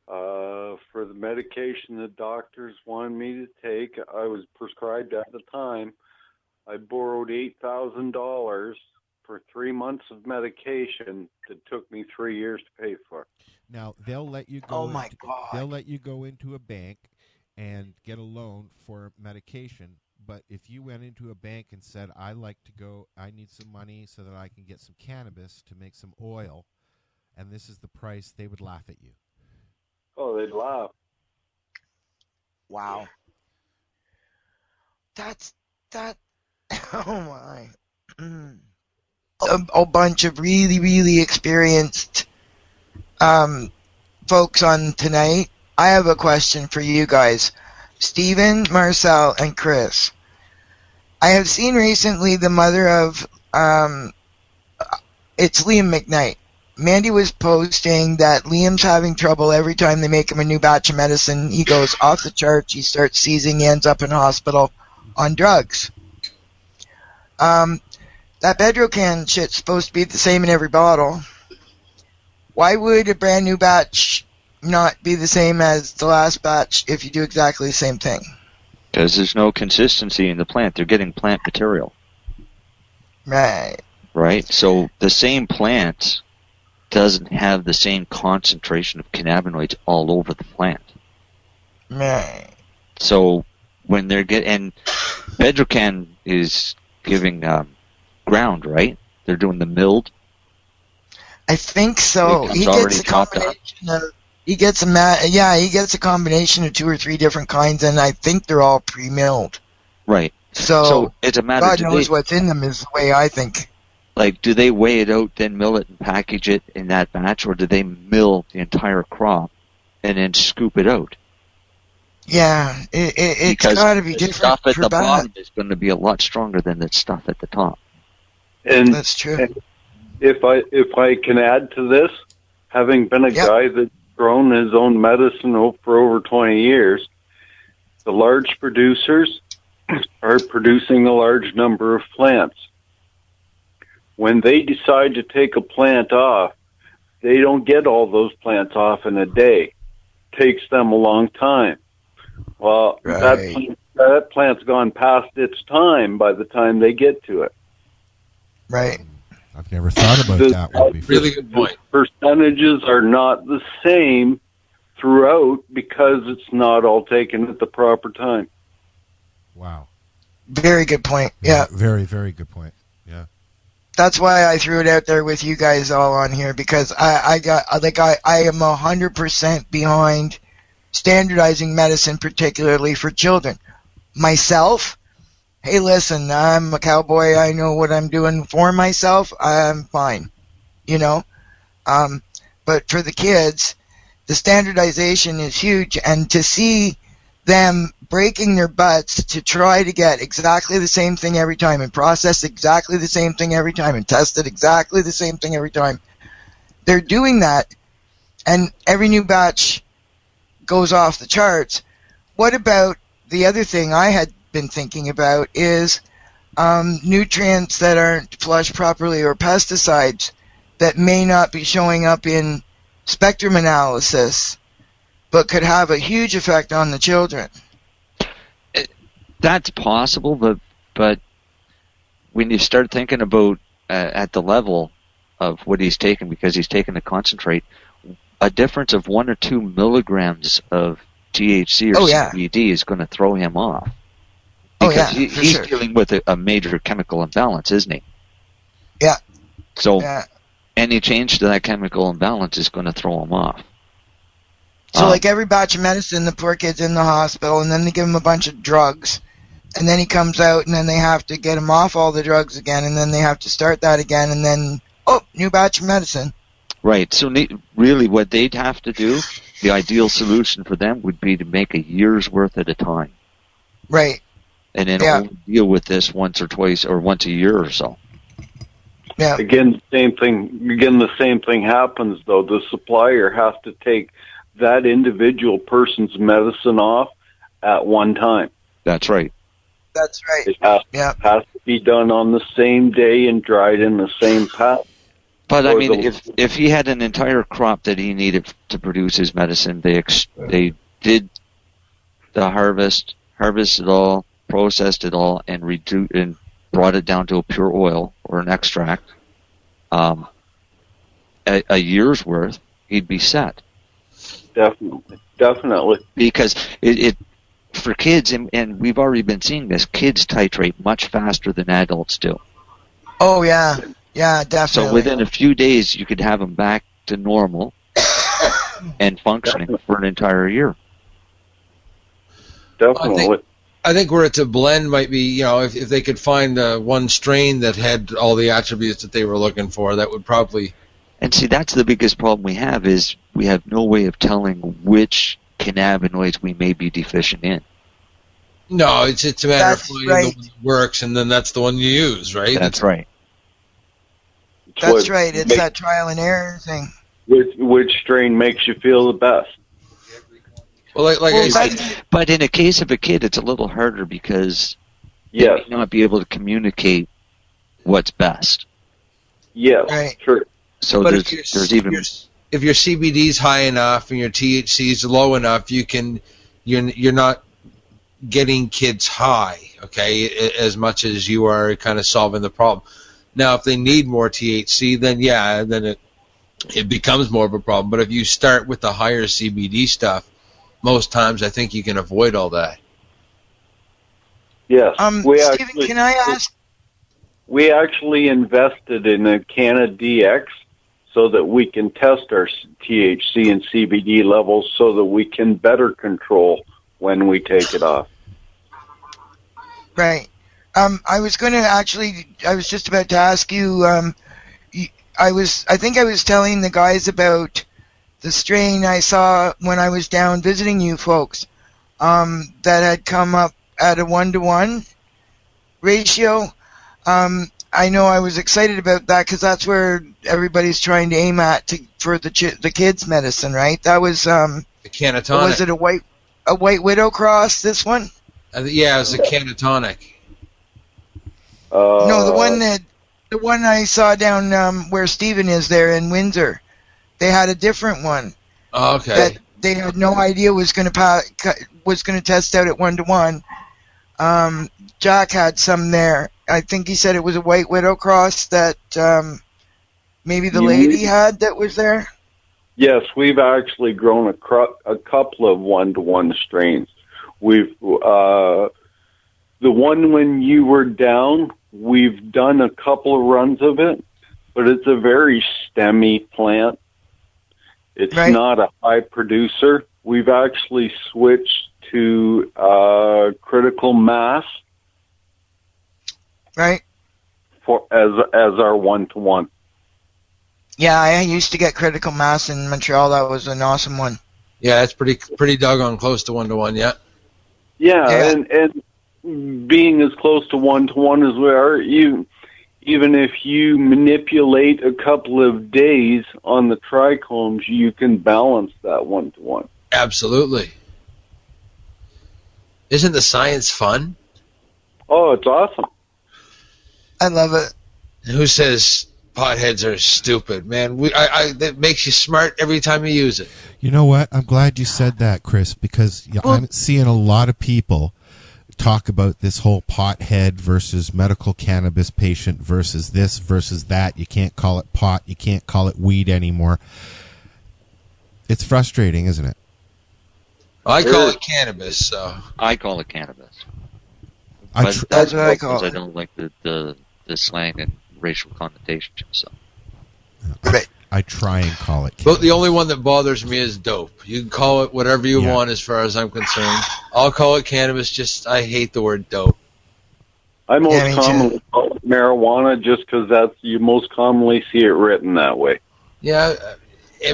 for the medication the doctors wanted me to take. I was prescribed at the time. I borrowed $8,000 for 3 months of medication that took me 3 years to pay for. Now they'll let you go. Oh my God! They'll let you go into a bank and get a loan for medication. But if you went into a bank and said, I need some money so that I can get some cannabis to make some oil, and this is the price, they would laugh at you. Oh, they'd laugh. Wow. That. Oh my. A bunch of really, really experienced folks on tonight. I have a question for you guys. Stephen, Marcel, and Chris. I have seen recently the mother of, it's Liam McKnight. Mandy was posting that Liam's having trouble every time they make him a new batch of medicine. He goes off the charts, he starts seizing, he ends up in hospital on drugs. That Bedrocan shit's supposed to be the same in every bottle. Why would a brand new batch not be the same as the last batch if you do exactly the same thing? Because there's no consistency in the plant. They're getting plant material. Right. Right? So the same plant doesn't have the same concentration of cannabinoids all over the plant. Right. So when they're and Bedrocan is giving ground, right? They're doing the milled. I think so. He gets a combination of. He gets a combination of 2 or 3 different kinds, and I think they're all pre-milled. Right. So it's a matter. God knows what's in them is the way I think. Like, do they weigh it out, then mill it and package it in that batch, or do they mill the entire crop and then scoop it out? Yeah, it's got to be different. Stuff at the batch. bottom is going to be a lot stronger than the stuff at the top. And that's true. And if I can add to this, having been a guy that's grown his own medicine for over 20 years, the large producers are producing a large number of plants. When they decide to take a plant off, they don't get all those plants off in a day. It takes them a long time. Well, that plant's gone past its time by the time they get to it. Right. I've never thought about that one before. Really good point. Percentages are not the same throughout because it's not all taken at the proper time. Wow. Very good point. Yeah. Very, very good point. Yeah. That's why I threw it out there with you guys all on here, because I am 100% behind standardizing medicine, particularly for children. Myself, hey, listen, I'm a cowboy. I know what I'm doing for myself. I'm fine, you know. But for the kids, the standardization is huge, and to see them breaking their butts to try to get exactly the same thing every time and process exactly the same thing every time and test it exactly the same thing every time. They're doing that, and every new batch goes off the charts. What about the other thing I had been thinking about is nutrients that aren't flushed properly or pesticides. that may not be showing up in spectrum analysis, but could have a huge effect on the children. That's possible, but when you start thinking about at the level of what he's taken, because he's taken the concentrate, a difference of 1 or 2 milligrams of THC or CBD is going to throw him off. Because he's dealing with a major chemical imbalance, isn't he? Yeah. So any change to that chemical imbalance is going to throw him off. So like every batch of medicine, the poor kid's in the hospital, and then they give him a bunch of drugs, and then he comes out, and then they have to get him off all the drugs again, and then they have to start that again, and then, new batch of medicine. Right. So really what they'd have to do, the ideal solution for them would be to make a year's worth at a time. Right. And then only deal with this once or twice or once a year or so. Yeah. Again, the same thing happens, though. The supplier has to take that individual person's medicine off at one time. That's right. That's right. It has to be done on the same day and dried in the same pat. But I mean, if he had an entire crop that he needed to produce his medicine, they did the harvested it all, processed it all, and brought it down to a pure oil or an extract. A year's worth, he'd be set. Definitely. Because it for kids, and we've already been seeing this, kids titrate much faster than adults do. Oh, yeah. Yeah, definitely. So within a few days, you could have them back to normal and functioning for an entire year. Definitely. I think where it's a blend might be, if they could find one strain that had all the attributes that they were looking for, that would probably... And see, that's the biggest problem we have, is we have no way of telling which cannabinoids we may be deficient in. No, it's a matter of finding the one that works, and then that's the one you use, right? That's right. That's right. It's that trial and error thing. Which strain makes you feel the best? Well, I said, but in a case of a kid, it's a little harder because they may not be able to communicate what's best. Yes, right. True. So but there's even if your CBD's high enough and your THC's low enough, you're not getting kids high, okay, as much as you are kind of solving the problem. Now, if they need more THC, then it becomes more of a problem. But if you start with the higher CBD stuff, most times I think you can avoid all that. Yes. Stephen, can I ask? We actually invested in a Canna-DX so that we can test our THC and CBD levels so that we can better control when we take it off. Right. I was just about to ask you, I think I was telling the guys about the strain I saw when I was down visiting you folks, that had come up at a 1-to-1 ratio. I know I was excited about that because that's where everybody's trying to aim at for the kids' medicine, right? That was the Cannatonic. Was it a white widow cross? This one? Yeah, it was a Cannatonic. No, the one I saw down where Stephen is there in Windsor. They had a different one. Oh, okay. That they had no idea was going to test out at 1-to-1. Jack had some there. I think he said it was a white widow cross that maybe the lady had that was there. Yes, we've actually grown a couple of 1-to-1 strains. We've the one when you were down, we've done a couple of runs of it, but it's a very stemmy plant. It's not a high producer. We've actually switched to critical mass, right? As our 1-to-1. Yeah, I used to get critical mass in Montreal. That was an awesome one. Yeah, it's pretty doggone close to 1-to-1. Yeah. Yeah, and being as close to 1-to-1 as we are, even if you manipulate a couple of days on the trichomes, you can balance that 1-to-1. Absolutely. Isn't the science fun? Oh, it's awesome. I love it. Who says potheads are stupid, man. That makes you smart every time you use it. You know what? I'm glad you said that, Chris, because I'm seeing a lot of people talk about this whole pothead versus medical cannabis patient versus this versus that. You can't call it pot. You can't call it weed anymore. It's frustrating, isn't it? I call it cannabis. So I call it cannabis. That's what I call it. I don't like the slang and racial connotations. So. I try and call it cannabis. But the only one that bothers me is dope. You can call it whatever you want as far as I'm concerned. I'll call it cannabis, I hate the word dope. I most commonly call it marijuana just because you most commonly see it written that way. Yeah,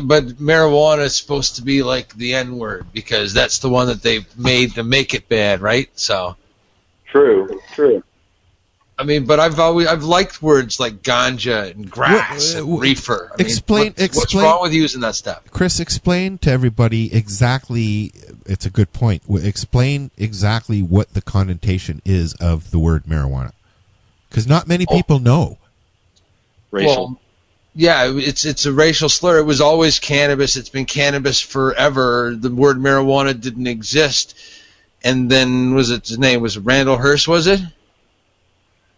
but marijuana is supposed to be like the N-word because that's the one that they made to make it bad, right? So. True. I mean, but I've liked words like ganja and grass and reefer. What's wrong with using that stuff? Chris, explain to everybody exactly. It's a good point. Explain exactly what the connotation is of the word marijuana, because not many people know. Racial. Well, yeah, it's a racial slur. It was always cannabis. It's been cannabis forever. The word marijuana didn't exist. And then his name was Randall Hearst, was it?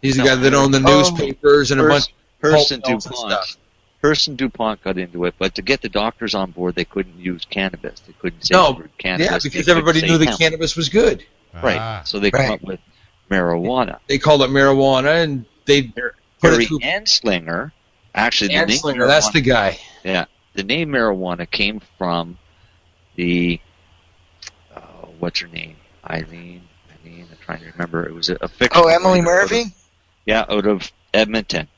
He's the guy that owned the newspapers and a bunch of Hearst and DuPont. Hearst and DuPont got into it, but to get the doctors on board, they couldn't use cannabis. They couldn't say the word cannabis. Yeah, because everybody knew that cannabis was good. Right, so they come up with marijuana. They called it marijuana, and they put Currie it to... Anslinger, actually, the name Anslinger, that's the guy. Yeah, the name marijuana came from the, what's her name? Eileen, I'm trying to remember. It was a fiction. Oh, Emily Murphy? Out of Edmonton.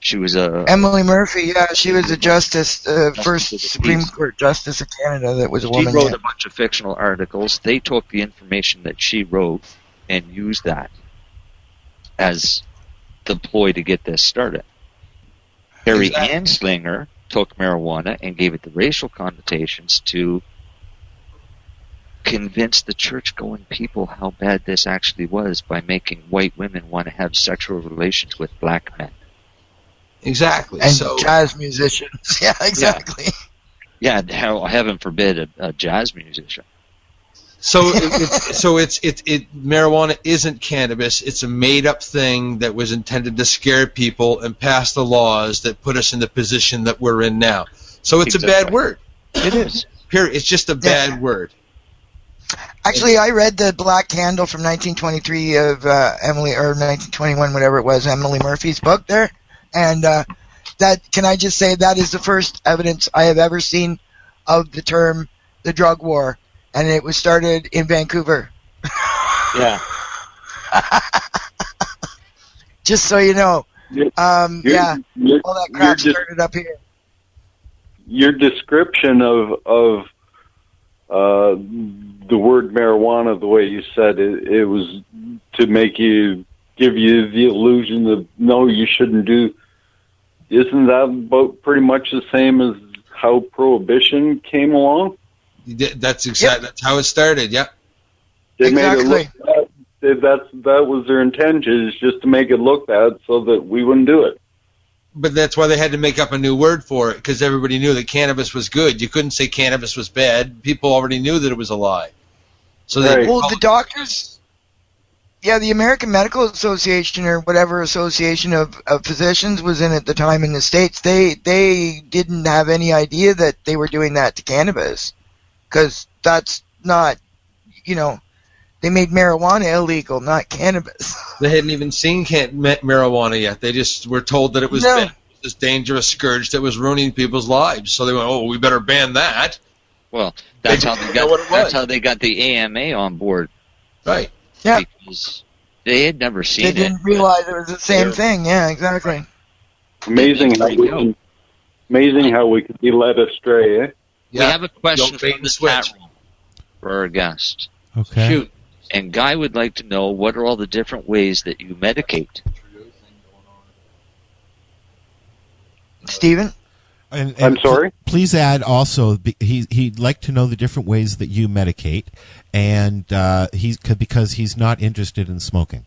She was Emily Murphy, yeah, she was a justice, first Supreme Court Justice of Canada that was a woman. She wrote a bunch of fictional articles. They took the information that she wrote and used that as the ploy to get this started. Harry Anslinger took marijuana and gave it the racial connotations to convince the church-going people how bad this actually was by making white women want to have sexual relations with black men. Exactly. And jazz musicians. Yeah, exactly. Yeah, heaven forbid a jazz musician. So marijuana isn't cannabis. It's a made-up thing that was intended to scare people and pass the laws that put us in the position that we're in now. So it's a bad word. It is. Period. It's just a bad word. Actually, I read the Black Candle from 1923 of Emily, or 1921, whatever it was, Emily Murphy's book there. And that, can I just say, that is the first evidence I have ever seen of the term the drug war. And it was started in Vancouver. Yeah. Just so you know. All that crap started up here. Your description of the word marijuana, the way you said it was to give you the illusion of, no, you shouldn't do. Isn't that about pretty much the same as how Prohibition came along? That's exactly that's how it started. Yeah, they made it look bad. That was their intention, is just to make it look bad so that we wouldn't do it. But that's why they had to make up a new word for it, because everybody knew that cannabis was good. You couldn't say cannabis was bad. People already knew that it was a lie. So the doctors, the American Medical Association or whatever association of physicians was in at the time in the States. They didn't have any idea that they were doing that to cannabis, because that's not, they made marijuana illegal, not cannabis. They hadn't even seen marijuana yet. They just were told that it was this dangerous scourge that was ruining people's lives. So they went, "Oh, we better ban that." Well, that's how they got the AMA on board. Right. Yeah. Because they had never seen it. They didn't realize it was the same thing. Yeah, exactly. Amazing how we could be led astray, eh? We have a question from the chat room for our guest. Okay. Shoot. And Guy would like to know, what are all the different ways that you medicate? Stephen? And I'm sorry? Please add also, he'd like to know the different ways that you medicate, and because he's not interested in smoking.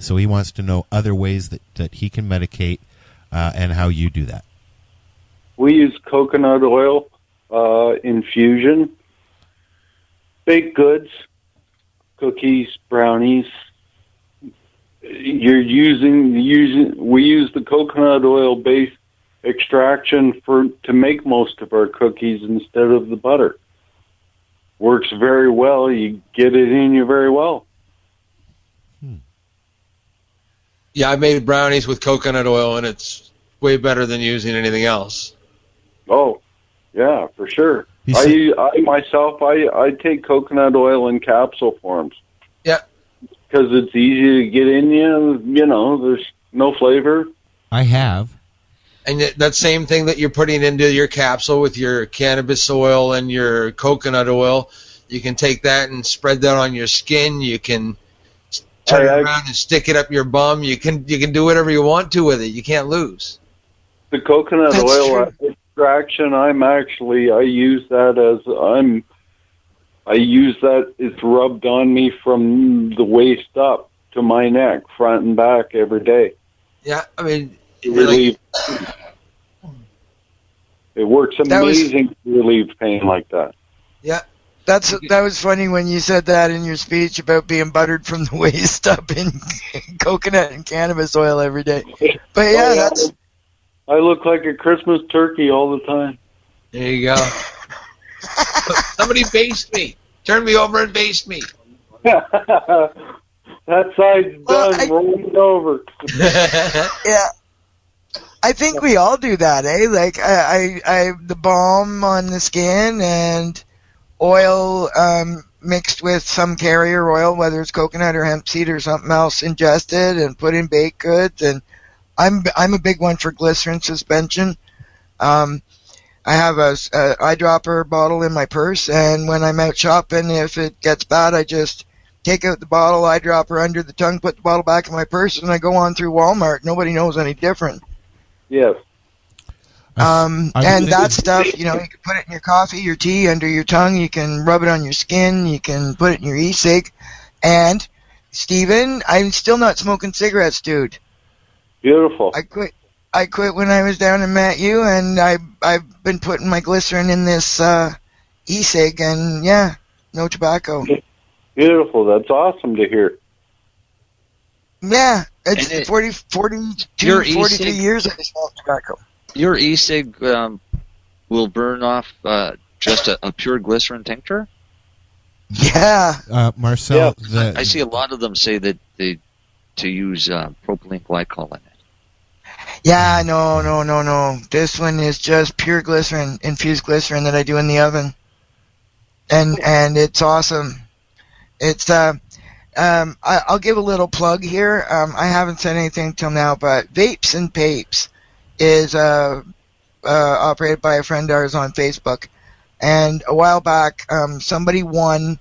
So he wants to know other ways that he can medicate and how you do that. We use coconut oil, infusion, baked goods, cookies, brownies. We use the coconut oil based extraction to make most of our cookies instead of the butter. Works very well. You get it in you very well. Yeah, I made brownies with coconut oil, and it's way better than using anything else. Oh, yeah, for sure. I myself take coconut oil in capsule forms. Yeah. Because it's easy to get in you, there's no flavor. I have. And that same thing that you're putting into your capsule with your cannabis oil and your coconut oil, you can take that and spread that on your skin. You can turn it around and stick it up your bum. You can do whatever you want to with it. You can't lose. The coconut oil extraction, I use that it's rubbed on me from the waist up to my neck, front and back every day. Yeah, I mean, it works amazing to relieve pain like that. Yeah. That was funny when you said that in your speech about being buttered from the waist up in coconut and cannabis oil every day. But yeah, I look like a Christmas turkey all the time. There you go. Somebody baste me. Turn me over and baste me. That side's done. Roll it over. Yeah. I think we all do that, eh? Like I the balm on the skin and oil mixed with some carrier oil, whether it's coconut or hemp seed or something else, ingested and put in baked goods. And I'm a big one for glycerin suspension. I have a eyedropper bottle in my purse, and when I'm out shopping, if it gets bad, I just take out the bottle, eyedropper under the tongue, put the bottle back in my purse, and I go on through Walmart. Nobody knows any different. Yes. And that stuff, you can put it in your coffee, your tea, under your tongue. You can rub it on your skin. You can put it in your e-cig. And, Stephen, I'm still not smoking cigarettes, dude. Beautiful. I quit when I was down and met you, and I've been putting my glycerin in this e-cig, and yeah, no tobacco. Beautiful. That's awesome to hear. Yeah, it's 43 years I smoked tobacco. Your e-cig will burn off just a pure glycerin tincture? Yeah. Marcel, I see a lot of them say that to use propylene glycol in it. Yeah, no. This one is just pure glycerin, infused glycerin that I do in the oven. And it's awesome. It's I'll give a little plug here. I haven't said anything till now, but Vapes and Papes is operated by a friend of ours on Facebook. And a while back, somebody won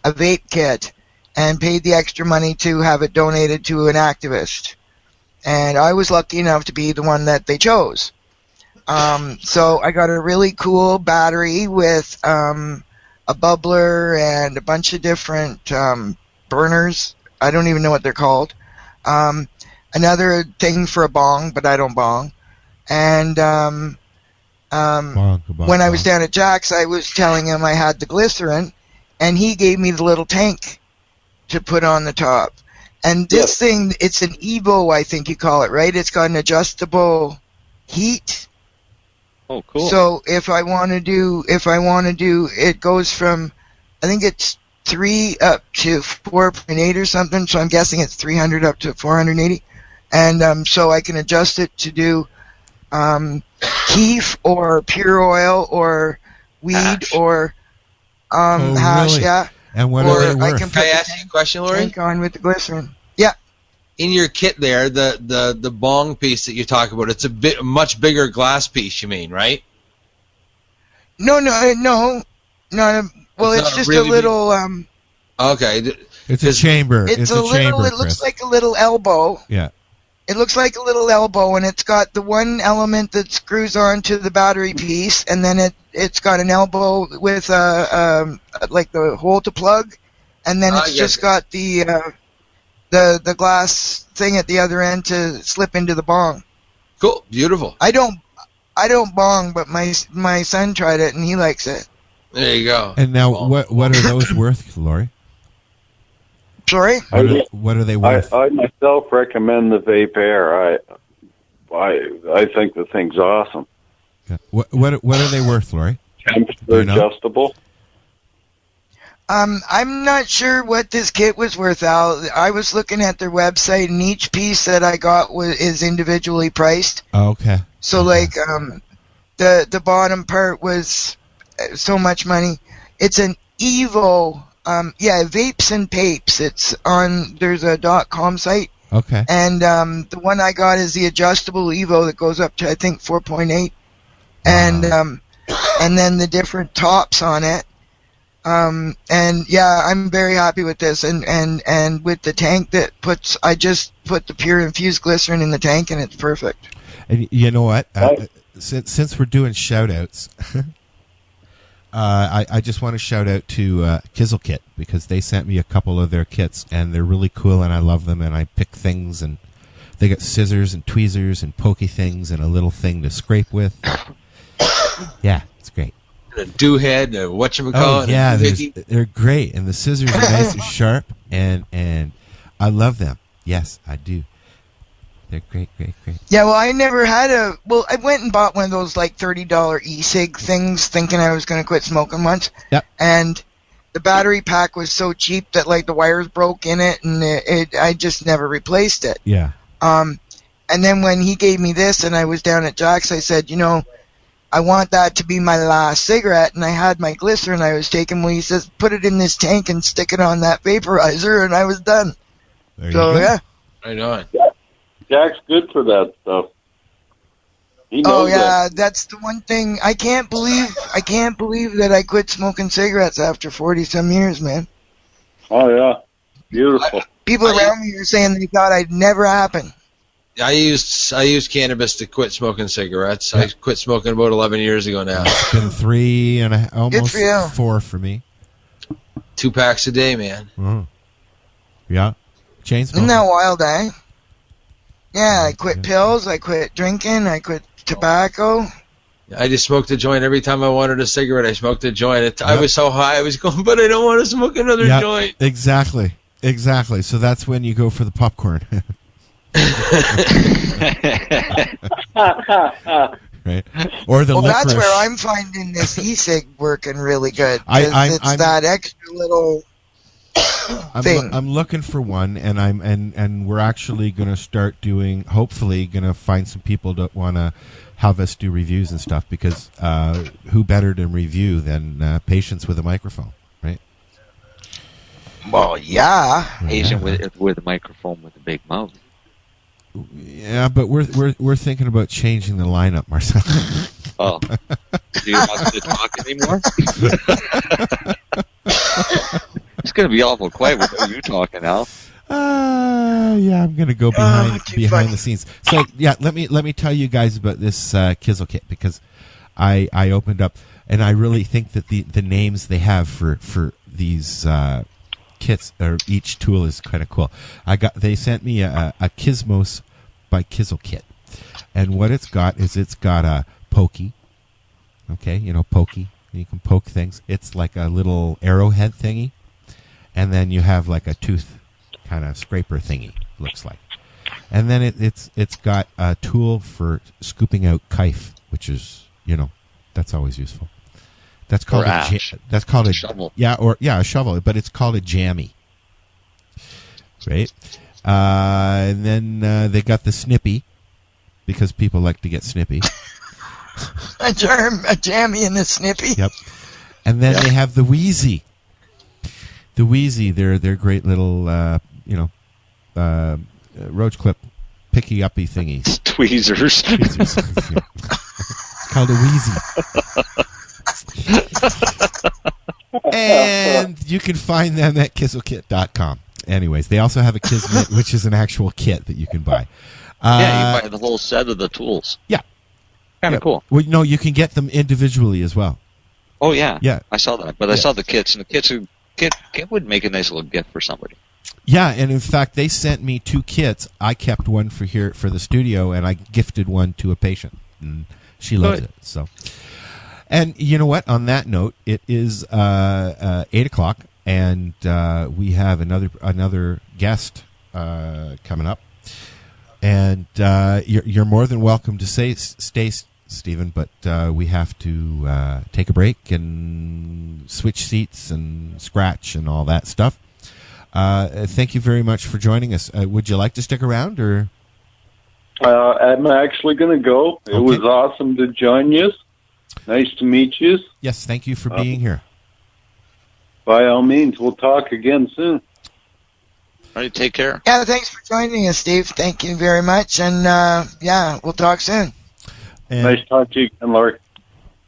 a vape kit and paid the extra money to have it donated to an activist. And I was lucky enough to be the one that they chose. So I got a really cool battery with a bubbler and a bunch of different burners. I don't even know what they're called. Another thing for a bong, but I don't bong. And when I was down at Jack's, I was telling him I had the glycerin, and he gave me the little tank to put on the top. And this thing, it's an Evo, I think you call it, right? It's got an adjustable heat. Oh, cool. So if I want to do, it goes from, I think it's 3 up to 4.8 or something. So I'm guessing it's 300 up to 480. And so I can adjust it to do keef or pure oil or weed hash. Or hash, really? yeah. And what are they worth? Can I ask you a question, Lori? Tank on with the glycerin. Yeah. In your kit there, the bong piece that you talk about, it's a much bigger glass piece, you mean, right? No. Well, it's just a little. Okay. It's a chamber. It's a little. Chamber, it looks like a little elbow. Yeah. It looks like a little elbow, and it's got the one element that screws onto the battery piece, and then it's got an elbow with like the hole to plug, and then it's just got the glass thing at the other end to slip into the bong. Cool, beautiful. I don't bong, but my son tried it and he likes it. There you go. And now, what are those worth, Lori? Sorry? What are they worth? I myself recommend the Vape Air. I think the thing's awesome. Yeah. What are they worth, Lori? Temperature adjustable. I'm not sure what this kit was worth, Al. I was looking at their website, and each piece that I got is individually priced. Oh, okay. So, like, the bottom part was so much money. It's an Evo, Vapes and Papes. It's there's a .com site. Okay. And the one I got is the adjustable Evo that goes up to, I think, 4.8. And then the different tops on it. I'm very happy with this, and with the tank I just put the pure infused glycerin in the tank, and it's perfect. And you know what? Since we're doing shout outs, I just want to shout out to Kizzle Kit, because they sent me a couple of their kits, and they're really cool, and I love them, and I pick things, and they got scissors and tweezers and pokey things and a little thing to scrape with. Yeah, it's great. A do-head, whatchamacallit. Oh, yeah, they're great, and the scissors are nice and sharp, and I love them. Yes, I do. They're great. Yeah, well, I never had I went and bought one of those, like, $30 e-cig things, thinking I was going to quit smoking once. Yep. And the battery pack was so cheap that, like, the wires broke in it, and I just never replaced it. Yeah. And then when he gave me this, and I was down at Jack's, I said, I want that to be my last cigarette, and I had my glycerin I was taking. Well, he says, put it in this tank and stick it on that vaporizer, and I was done. There you go. Yeah. Right on. Jack's good for that stuff. He knows that. That's the one thing I can't believe that I quit smoking cigarettes after 40-some years, man. Oh yeah, beautiful. People around me are saying they thought I'd never happen. I used cannabis to quit smoking cigarettes. I quit smoking about 11 years ago now. It's been 3 and almost Good for you. 4 for me. 2 packs a day, man. Oh. Yeah. Chain smoking. Isn't that wild, eh? Yeah, I quit pills, I quit drinking, I quit tobacco. I just smoked a joint every time I wanted a cigarette. I smoked a joint. I was so high, I was going, but I don't want to smoke another joint. Exactly. So that's when you go for the popcorn. Right? Or the licorice. That's where I'm finding this e-cig working really good. I'm that extra little thing. I'm looking for one, and we're actually going to start doing. Hopefully, going to find some people that want to have us do reviews and stuff, because who better to review than patients with a microphone, right? Well, yeah. Patient with a microphone with a big mouth. Yeah, but we're thinking about changing the lineup, Marcel. Oh, do you want to talk anymore? It's going to be awful quiet without you talking, Al. Yeah, I'm going to go behind the scenes. So yeah, let me tell you guys about this Kizzle Kit, because I opened up, and I really think that the names they have for these kits, or each tool, is kind of cool. They sent me a Gizmos by Kizzle Kit, and what it's got is a pokey. Okay, pokey. You can poke things. It's like a little arrowhead thingy, and then you have like a tooth kind of scraper thingy, looks like. And then it's got a tool for scooping out kife, which is that's always useful. That's called a shovel. A shovel, but it's called a jammy. Right? And then they got the snippy, because people like to get snippy. a jammy and a snippy. Yep. And then they have the Wheezy. The Wheezy, they're great little roach clip picky uppy thingies. Tweezers. It's called a Wheezy. And you can find them at kizzlekit.com. Anyways, they also have a Kismet, which is an actual kit that you can buy. You buy the whole set of the tools. Yeah. Kind of cool. Well, no, you can get them individually as well. Oh, yeah. Yeah. I saw that. But I saw the kits, and the kit would make a nice little gift for somebody. Yeah, and in fact, they sent me 2 kits. I kept one for here for the studio, and I gifted one to a patient, and she loves it. So, and you know what? On that note, it is 8:00, and we have another guest coming up, and you're more than welcome to stay, Stephen, but we have to take a break and switch seats and scratch and all that stuff. Thank you very much for joining us. Would you like to stick around, or? I'm actually going to go. It was awesome to join you. Nice to meet you. Yes, thank you for being here. By all means, we'll talk again soon. All right, take care. Yeah, thanks for joining us, Steve. Thank you very much, and yeah, we'll talk soon. And nice to talk to you, Larry.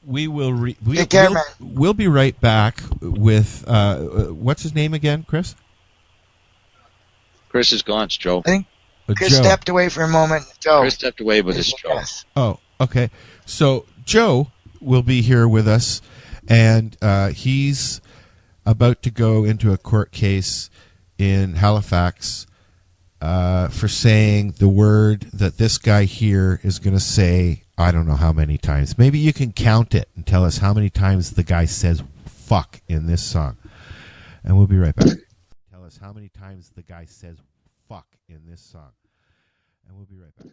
We will. Take care, man. We'll be right back with what's his name again, Chris? Chris is gone. It's Joe. I think Chris stepped away for a moment. Joe. Chris stepped away, but it's Joe. Yes. Oh, okay. So Joe will be here with us, and he's about to go into a court case in Halifax for saying the word that this guy here is going to say, I don't know how many times. Maybe you can count it and tell us how many times the guy says fuck in this song. And we'll be right back. Tell us how many times the guy says fuck in this song. And we'll be right back.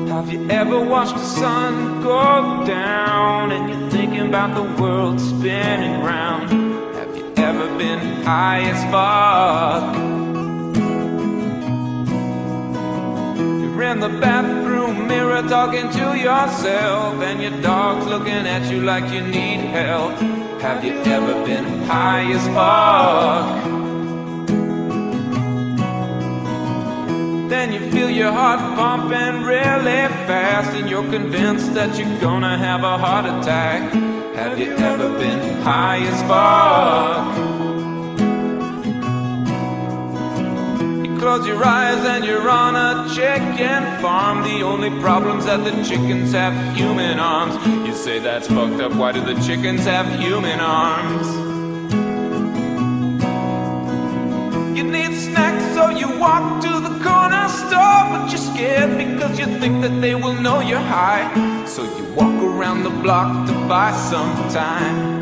Have you ever watched the sun go down and you're thinking about the world spinning round? Have you ever been high as fuck? You're in the bathroom mirror talking to yourself, and your dog's looking at you like you need help. Have you ever been high as fuck? Then you feel your heart pumping really fast, and you're convinced that you're gonna have a heart attack. Have you ever been high as fuck? You close your eyes and you're on a chicken farm. The only problem's that the chickens have human arms. You say that's fucked up, why do the chickens have human arms? You need snacks, so you walk to the corner store, but you're scared because you think that they will know you're high. So you walk around the block to buy some time.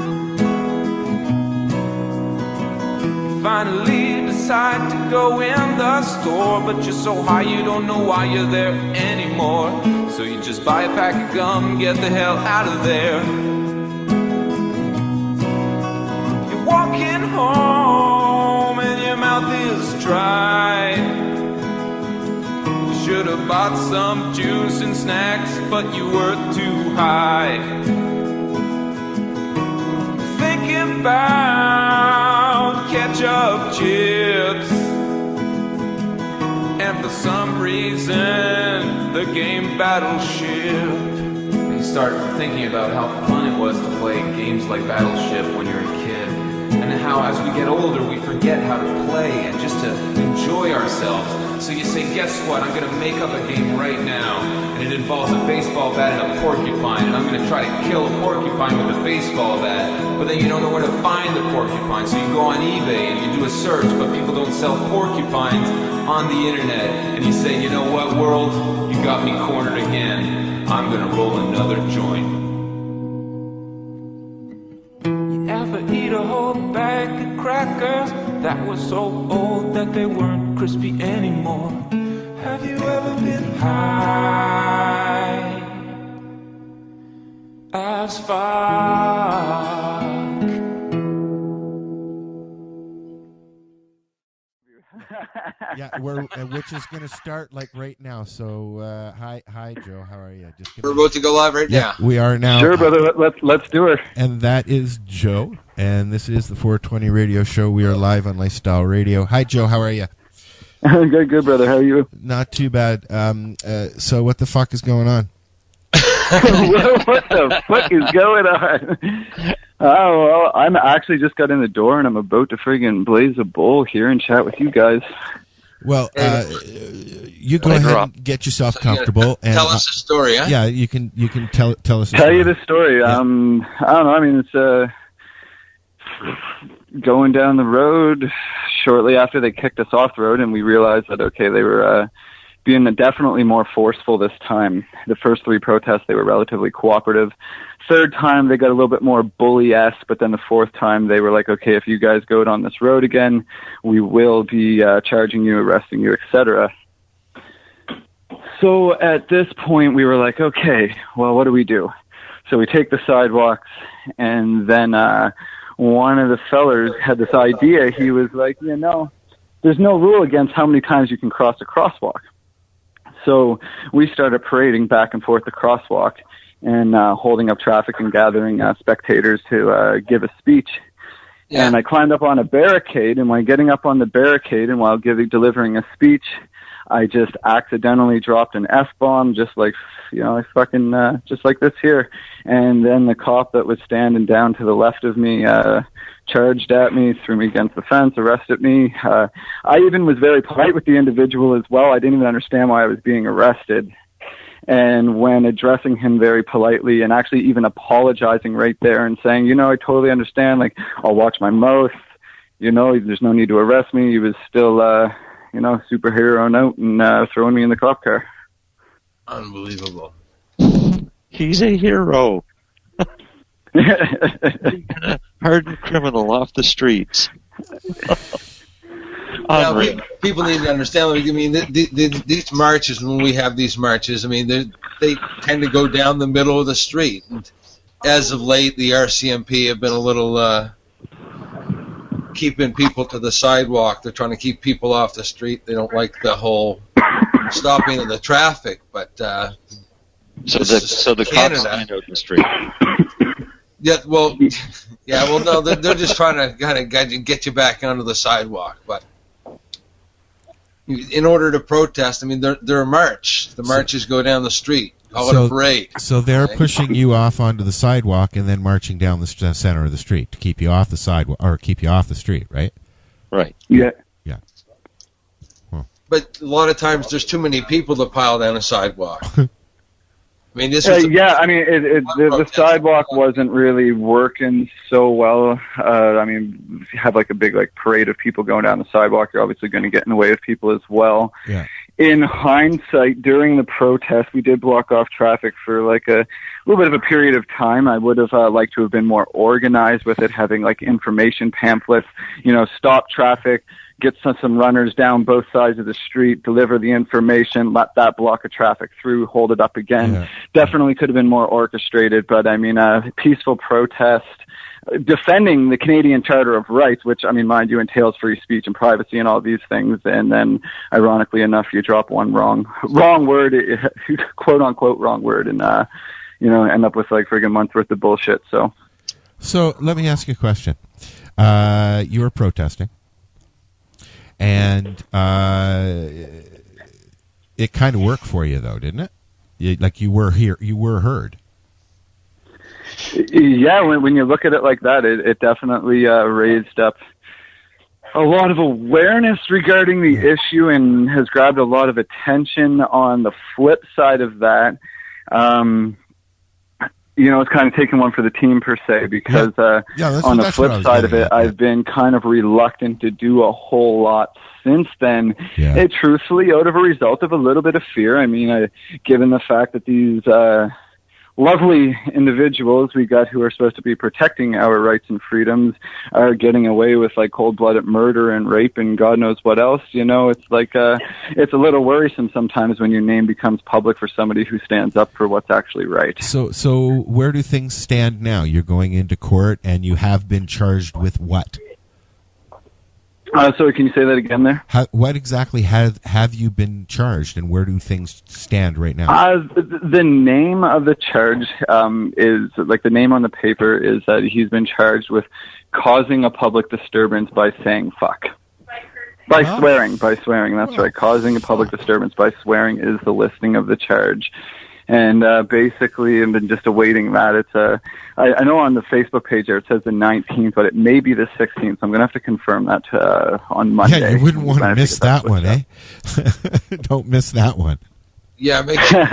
You finally decide to go in the store, but you're so high you don't know why you're there anymore. So you just buy a pack of gum, get the hell out of there. You're walking home and your mouth is dry. You should have bought some juice and snacks, but you were too high. Thinking about ketchup chips, and for some reason the game Battleship. You start thinking about how fun it was to play games like Battleship when you're a kid, and how as we get older we forget how to play and just to enjoy ourselves. So you say, guess what, I'm going to make up a game right now, and it involves a baseball bat and a porcupine, and I'm going to try to kill a porcupine with a baseball bat. But then you don't know where to find the porcupine, so you go on eBay and you do a search, but people don't sell porcupines on the internet. And you say, you know what, world, you got me cornered again. I'm going to roll another joint. Ever eat a whole bag of crackers that were so old that they weren't crispy anymore? Have you ever been high as fuck? Yeah, which is going to start like right now. So, hi, Joe. How are you? We're about to go live right now. We are now. Sure, brother. Let's do it. And that is Joe. And this is the 420 Radio Show. We are live on Lifestyle Radio. Hi, Joe. How are you? Good, brother. How are you? Not too bad. So, what the fuck is going on? What the fuck is going on? Oh, well, I'm actually just got in the door and I'm about to friggin' blaze a bowl here and chat with you guys. Well, you go ahead and get yourself comfortable. And tell us a story, huh? Yeah, you can tell us. Tell story. you the story. Yeah. I don't know. I mean, it's going down the road shortly after they kicked us off the road, and we realized that okay, they were being definitely more forceful this time. The first 3 protests, they were relatively cooperative. Third time, they got a little bit more bully-esque, but then the fourth time, they were like, okay, if you guys go down this road again, we will be charging you, arresting you, etc. So at this point, we were like, okay, well, what do we do? So we take the sidewalks, and then one of the fellers had this idea. He was like, there's no rule against how many times you can cross a crosswalk. So we started parading back and forth the crosswalk and holding up traffic and gathering spectators to give a speech. Yeah. And I climbed up on a barricade, and while getting up on the barricade and while delivering a speech, I just accidentally dropped an F-bomb, just like, just like this here. And then the cop that was standing down to the left of me charged at me, threw me against the fence, arrested me. I even was very polite with the individual as well. I didn't even understand why I was being arrested. And when addressing him very politely and actually even apologizing right there and saying, I totally understand, like, I'll watch my mouth, there's no need to arrest me. He was still, superhero out and throwing me in the cop car. Unbelievable. He's a hero. Hardened criminal off the streets. People need to understand. I mean, these marches, when we have these marches, I mean, they tend to go down the middle of the street. And as of late, the RCMP have been a little keeping people to the sidewalk. They're trying to keep people off the street. They don't like the whole stopping of the traffic. But so the cops stand out in the street. No, they're just trying to kind of get you back onto the sidewalk. But in order to protest, I mean, they're a march. The marches go down the street. Call it a parade. So they're pushing you off onto the sidewalk and then marching down the center of the street to keep you off the sidewalk or keep you off the street, right? Right. Yeah. Yeah. Well. But a lot of times there's too many people to pile down a sidewalk. I mean, this was the sidewalk wasn't really working so well. I mean, if you have like a big parade of people going down the sidewalk, you're obviously going to get in the way of people as well. Yeah. In hindsight, during the protest, we did block off traffic for a little bit of a period of time. I would have liked to have been more organized with it, having information pamphlets, stop traffic, get some runners down both sides of the street, deliver the information, let that block of traffic through, hold it up again. Yeah. Definitely could have been more orchestrated, but I mean, peaceful protest, defending the Canadian Charter of Rights, which, I mean, mind you, entails free speech and privacy and all these things, and then, ironically enough, you drop one wrong word, quote unquote wrong word, and end up with friggin' months worth of bullshit. So let me ask you a question. You were protesting, and it kind of worked for you, though, didn't it? You were heard. Yeah, when you look at it like that, it definitely raised up a lot of awareness regarding the issue and has grabbed a lot of attention. On the flip side of that, it's kind of taking one for the team per se, because on the flip side of it, I've been kind of reluctant to do a whole lot since then. Yeah. It truthfully out of a result of a little bit of fear. I mean, given the fact that these lovely individuals we got who are supposed to be protecting our rights and freedoms are getting away with cold-blooded murder and rape and God knows what else, it's it's a little worrisome sometimes when your name becomes public for somebody who stands up for what's actually right. So where do things stand now? You're going into court and you have been charged with what? So can you say that again there? What exactly have you been charged, and where do things stand right now? The name of the charge is, the name on the paper is that he's been charged with causing a public disturbance by saying fuck. By swearing, that's right. Causing a public disturbance by swearing is the listing of the charge. And basically, I've been just awaiting that. It's I know on the Facebook page there it says the 19th, but it may be the 16th. So I'm going to have to confirm that on Monday. Yeah, you wouldn't want to miss that one, eh? Don't miss that one. Yeah, make sure.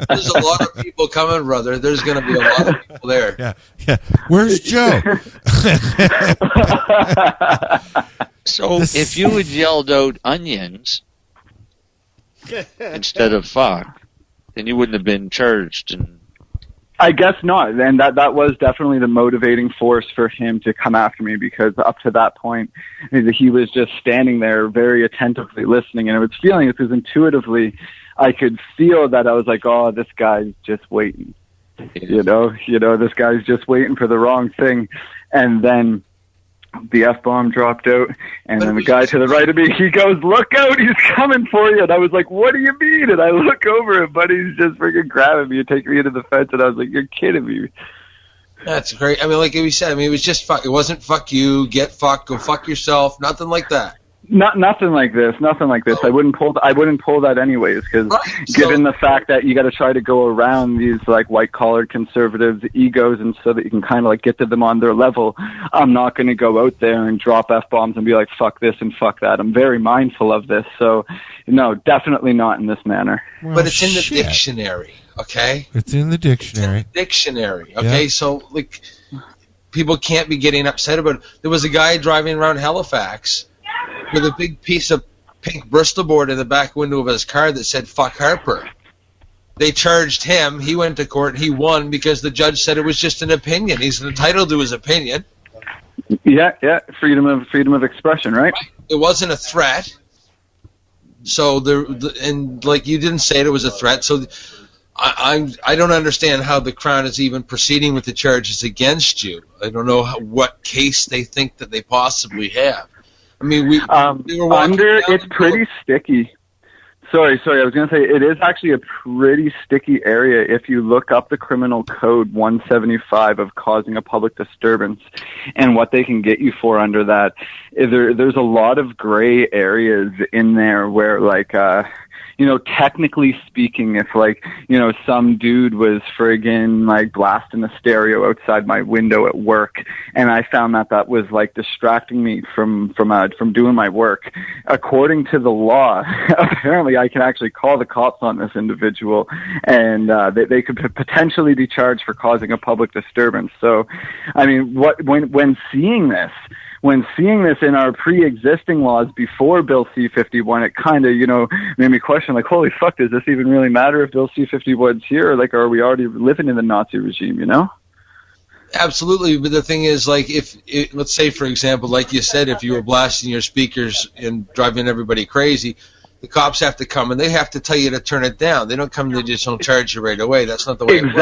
There's a lot of people coming, brother. There's going to be a lot of people there. Yeah. Where's Joe? So if you had yelled out onions instead of fuck, then you wouldn't have been charged. And I guess not. And that was definitely the motivating force for him to come after me, because up to that point, he was just standing there very attentively listening. And I was feeling it because intuitively I could feel that I was like, oh, this guy's just waiting. You know, this guy's just waiting for the wrong thing. And then the F-bomb dropped out, and then the guy to the right of me, he goes, look out, he's coming for you. And I was like, what do you mean? And I look over, and buddy's just freaking grabbing me and taking me into the fence, and I was like, you're kidding me. That's great. I mean, like we said, it was just fuck. It wasn't fuck you, get fucked, go fuck yourself, nothing like that. Nothing like this. I wouldn't pull that anyways, because given the fact that you got to try to go around these like white collar conservatives' egos, and so that you can kind of like get to them on their level, I'm not going to go out there and drop F-bombs and be like fuck this and fuck that. I'm very mindful of this, so no, definitely not in this manner. Well, but it's in the dictionary, okay? It's in the dictionary. Okay? Yeah. So like, people can't be getting upset about it. There was a guy driving around Halifax with a big piece of pink Bristol board in the back window of his car that said "fuck Harper." They charged him. He went to court. He won because the judge said it was just an opinion. He's entitled to his opinion. Yeah. Freedom of expression, right? It wasn't a threat. So and like you didn't say it was a threat. So I don't understand how the Crown is even proceeding with the charges against you. I don't know what case they think that they possibly have. I mean, we were under. It's pretty sticky. Sorry. I was going to say it is actually a pretty sticky area. If you look up the criminal code 175 of causing a public disturbance, and what they can get you for under that, there's a lot of gray areas in there where like. Technically speaking, if some dude was friggin' like blasting a stereo outside my window at work, and I found that was like distracting me from doing my work, according to the law, apparently I can actually call the cops on this individual, and they could potentially be charged for causing a public disturbance. So, I mean, when seeing this in our pre-existing laws before Bill C-51, it kind of, made me question, like, holy fuck, does this even really matter if Bill C-51's here? Or, like, are we already living in the Nazi regime, Absolutely, but the thing is, like, let's say, for example, like you said, if you were blasting your speakers and driving everybody crazy, the cops have to come and they have to tell you to turn it down. They don't come and they just don't charge you right away. That's not the way it works.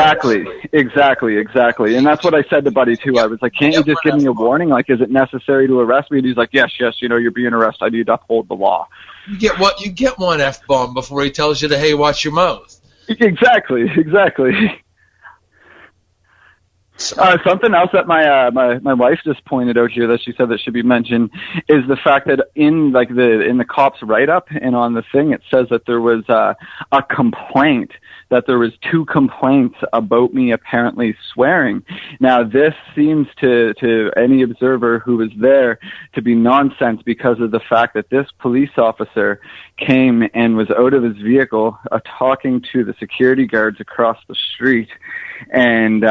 Exactly. And that's what I said to Buddy, too. I was like, can't you just give me a warning? Like, is it necessary to arrest me? And he's like, yes, you're being arrested. I need to uphold the law. You get one F-bomb before he tells you to, hey, watch your mouth. Exactly. Something else that my wife just pointed out here that she said that should be mentioned is the fact that in the cops write-up and on the thing, it says that there was a complaint, that there was 2 complaints about me apparently swearing. Now, this seems to any observer who was there to be nonsense, because of the fact that this police officer came and was out of his vehicle talking to the security guards across the street, and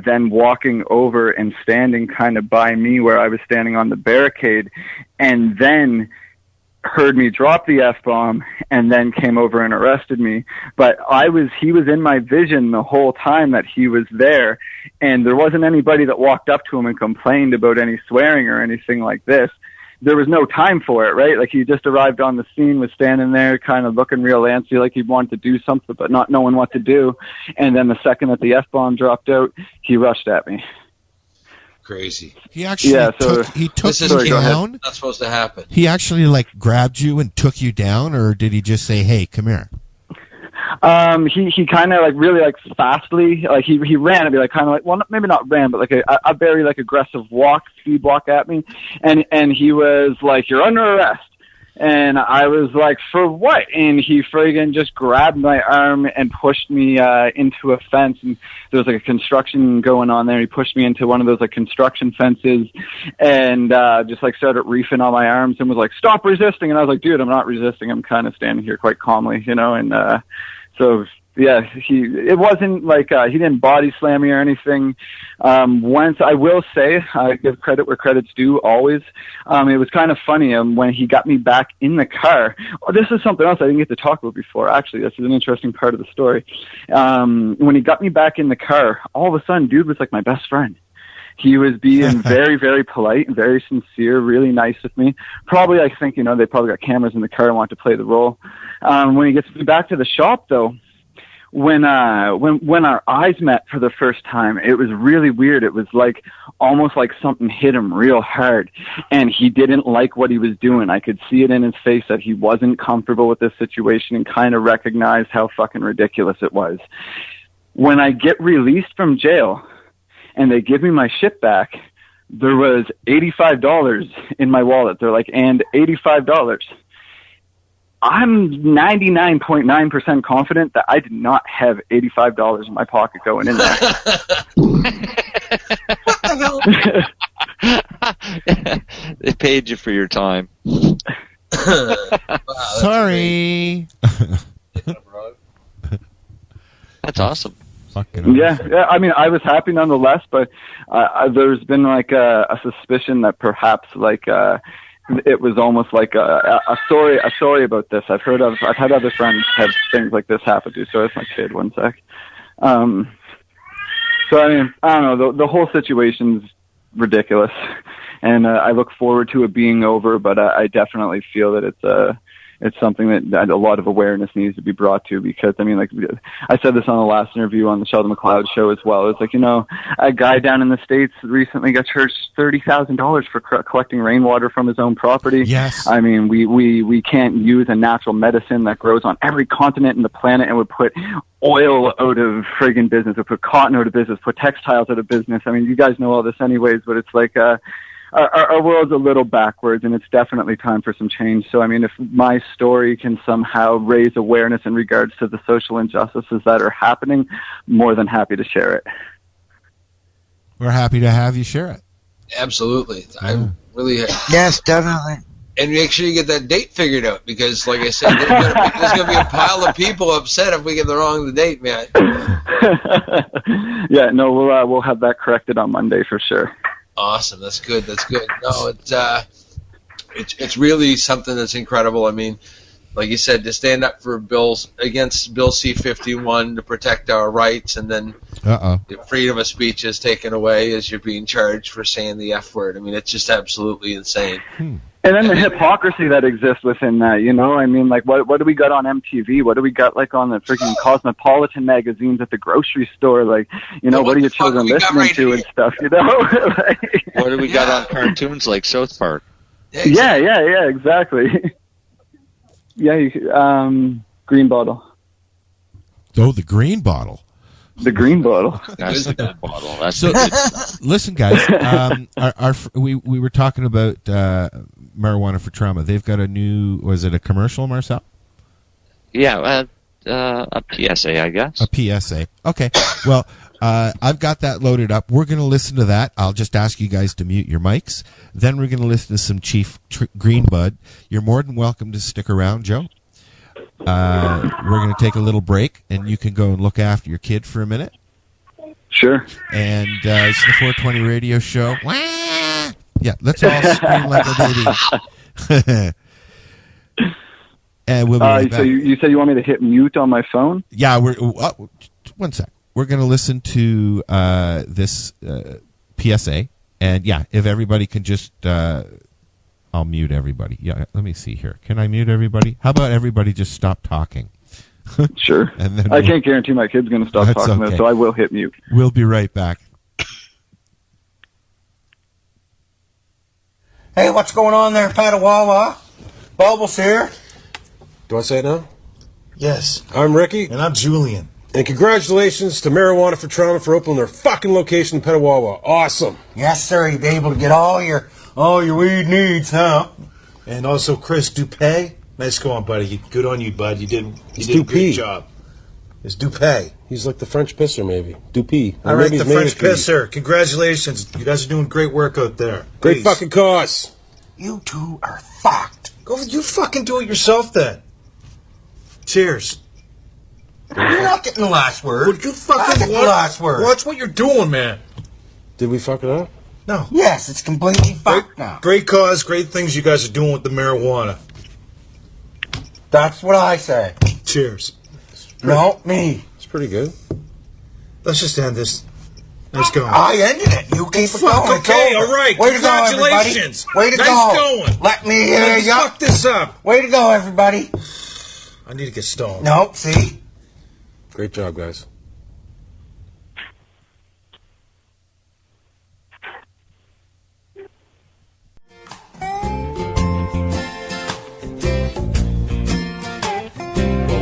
then walking over and standing kind of by me where I was standing on the barricade, and then heard me drop the F-bomb and then came over and arrested me. But he was in my vision the whole time that he was there, and there wasn't anybody that walked up to him and complained about any swearing or anything like this. There was no time for it, right? Like, he just arrived on the scene, was standing there kind of looking real antsy, like he wanted to do something but not knowing what to do. And then the second that the F-bomb dropped out, he rushed at me. Crazy. He actually took you down? Not supposed to happen. He actually grabbed you and took you down, or did he just say, hey, come here? He kind of really fastly, he ran, maybe not ran, but a very aggressive speed walk at me, and he was like, you're under arrest. And I was like, for what? And he friggin' just grabbed my arm and pushed me into a fence. And there was like a construction going on there. He pushed me into one of those like construction fences and just like started reefing on my arms and was like, stop resisting. And I was like, dude, I'm not resisting. I'm kind of standing here quite calmly, you know. And so yeah, it wasn't like he didn't body slam me or anything. Once, I will say, I give credit where credit's due always. It was kind of funny when he got me back in the car. Oh, this is something else I didn't get to talk about before. Actually, this is an interesting part of the story. When he got me back in the car, all of a sudden, dude was like my best friend. He was being very, very polite and very sincere, really nice with me. Probably, I think, you know, they probably got cameras in the car and wanted to play the role. When he gets me back to the shop, though, when our eyes met for the first time, it was really weird. It was like almost like something hit him real hard, and he didn't like what he was doing. I could see it in his face that he wasn't comfortable with this situation and kind of recognized how fucking ridiculous it was. When I get released from jail and they give me my shit back, there was $85 in my wallet. They're like, and $85. I'm 99.9% confident that I did not have $85 in my pocket going in there. What the hell? They paid you for your time. Wow, Sorry. That's awesome. Yeah, I mean, I was happy nonetheless, but there's been like a suspicion that perhaps like it was almost like a story about this. I've had other friends have things like this happen to. So it's my kid. One sec. So I mean, I don't know. The whole situation's ridiculous, and I look forward to it being over. But I definitely feel that it's something that a lot of awareness needs to be brought to, because, I mean, like, I said this on the last interview on the Sheldon McLeod show as well. It's like, you know, a guy down in the States recently got charged $30,000 for collecting rainwater from his own property. Yes. I mean, we can't use a natural medicine that grows on every continent in the planet and would put oil out of friggin' business, would put cotton out of business, put textiles out of business. I mean, you guys know all this anyways, but it's like, our world's a little backwards, and it's definitely time for some change. So, I mean, if my story can somehow raise awareness in regards to the social injustices that are happening, more than happy to share it. We're happy to have you share it. Absolutely. I really... Yes, definitely. And make sure you get that date figured out, because, like I said, there's going to be a pile of people upset if we get the date, man. Yeah, no, we'll have that corrected on Monday for sure. Awesome. That's good. That's good. No, it's really something that's incredible. I mean, like you said, to stand up for against Bill C-51 to protect our rights, and then the freedom of speech is taken away as you're being charged for saying the F word. I mean, it's just absolutely insane. And then the hypocrisy that exists within that, you know? I mean, like, what do we got on MTV? What do we got, like, on the freaking Cosmopolitan magazines at the grocery store? Like, you know, what are your children listening to and stuff, you know? What do we got on cartoons like South Park? Yeah, exactly. Yeah, green bottle. Oh, the green bottle. The green bottle. That's the good bottle. That's so, listen, guys. We were talking about marijuana for trauma. They've got a new. Was it a commercial, Marcel? Yeah, a PSA, I guess. A PSA. Okay. Well, I've got that loaded up. We're going to listen to that. I'll just ask you guys to mute your mics. Then we're going to listen to some Chief Greenbud. You're more than welcome to stick around, Joe. We're going to take a little break, and you can go and look after your kid for a minute. Sure. And it's the 420 radio show. Wah! Yeah, let's all scream like a baby. And we'll be right back. So you said you want me to hit mute on my phone? Yeah, one sec. We're going to listen to this PSA, and yeah, if everybody can just... I'll mute everybody. Yeah, let me see here. Can I mute everybody? How about everybody just stop talking? Sure. And then I can't guarantee my kid's going to stop talking, okay. So I will hit mute. We'll be right back. Hey, what's going on there, Petawawa? Bubbles here. Do I say it now? Yes. I'm Ricky. And I'm Julian. And congratulations to Marijuana for Trauma for opening their fucking location in Petawawa. Awesome. Yes, sir. You'll be able to get all your weed needs, huh? And also Chris Dupay. Nice going, buddy. Good on you, bud. You did a great job. It's Dupay. He's like the French pisser, maybe. Dupy. All right, the French pisser. Congratulations. You guys are doing great work out there. Great fucking cause. You two are fucked. Go, you fucking do it yourself then. Cheers. You're not getting the last word. Would you fucking the last word? Watch what you're doing, man. Did we fuck it up? No. Yes, it's completely fucked now. Great cause, great things you guys are doing with the marijuana. That's what I say. Cheers. No, me. It's pretty good. Let's just end this. Let's go. I ended it. You keep it going. Okay, all right. Way to go, everybody. Congratulations. Way to nice go. Going. Let me hear Let's you. fuck this up. Way to go, everybody. I need to get stoned. Nope, see? Great job, guys.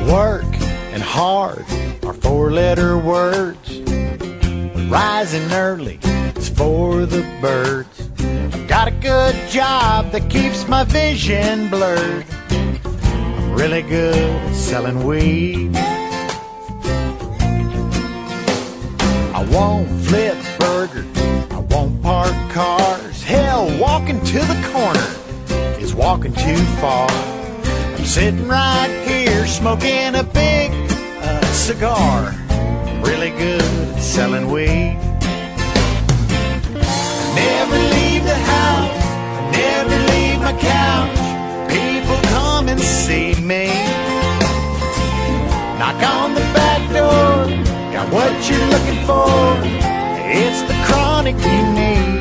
Work and hard are four-letter words. Rising early is for the birds. I've got a good job that keeps my vision blurred. I'm really good at selling weed. I won't flip burgers, I won't park cars. Hell, walking to the corner is walking too far. I'm sitting right here smoking a big cigar. I'm really good at selling weed. I never leave the house, I never leave my couch. People come and see me. Knock on the back door, got what you're looking for. It's the chronic you need.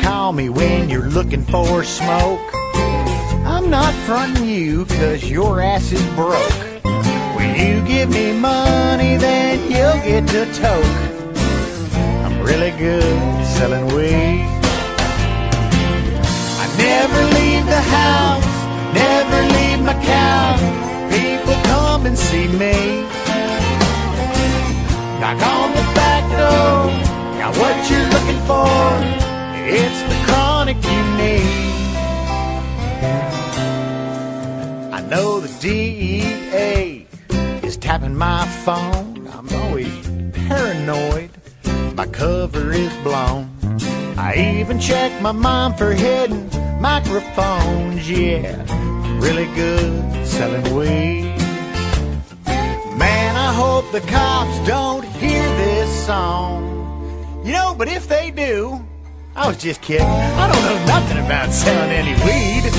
Call me when you're looking for smoke. I'm not fronting you cause your ass is broke. When you give me money then you'll get to toke. I'm really good at selling weed. I never leave the house, never leave my couch. People come and see me. Knock on the back door, got what you're looking for. It's the chronic you need. I know the DEA is tapping my phone. I'm always paranoid. My cover is blown. I even check my mom for hidden microphones. Yeah, really good selling weed. Man, I hope the cops don't hear this song. You know, but if they do, I was just kidding. I don't know nothing about selling any weed.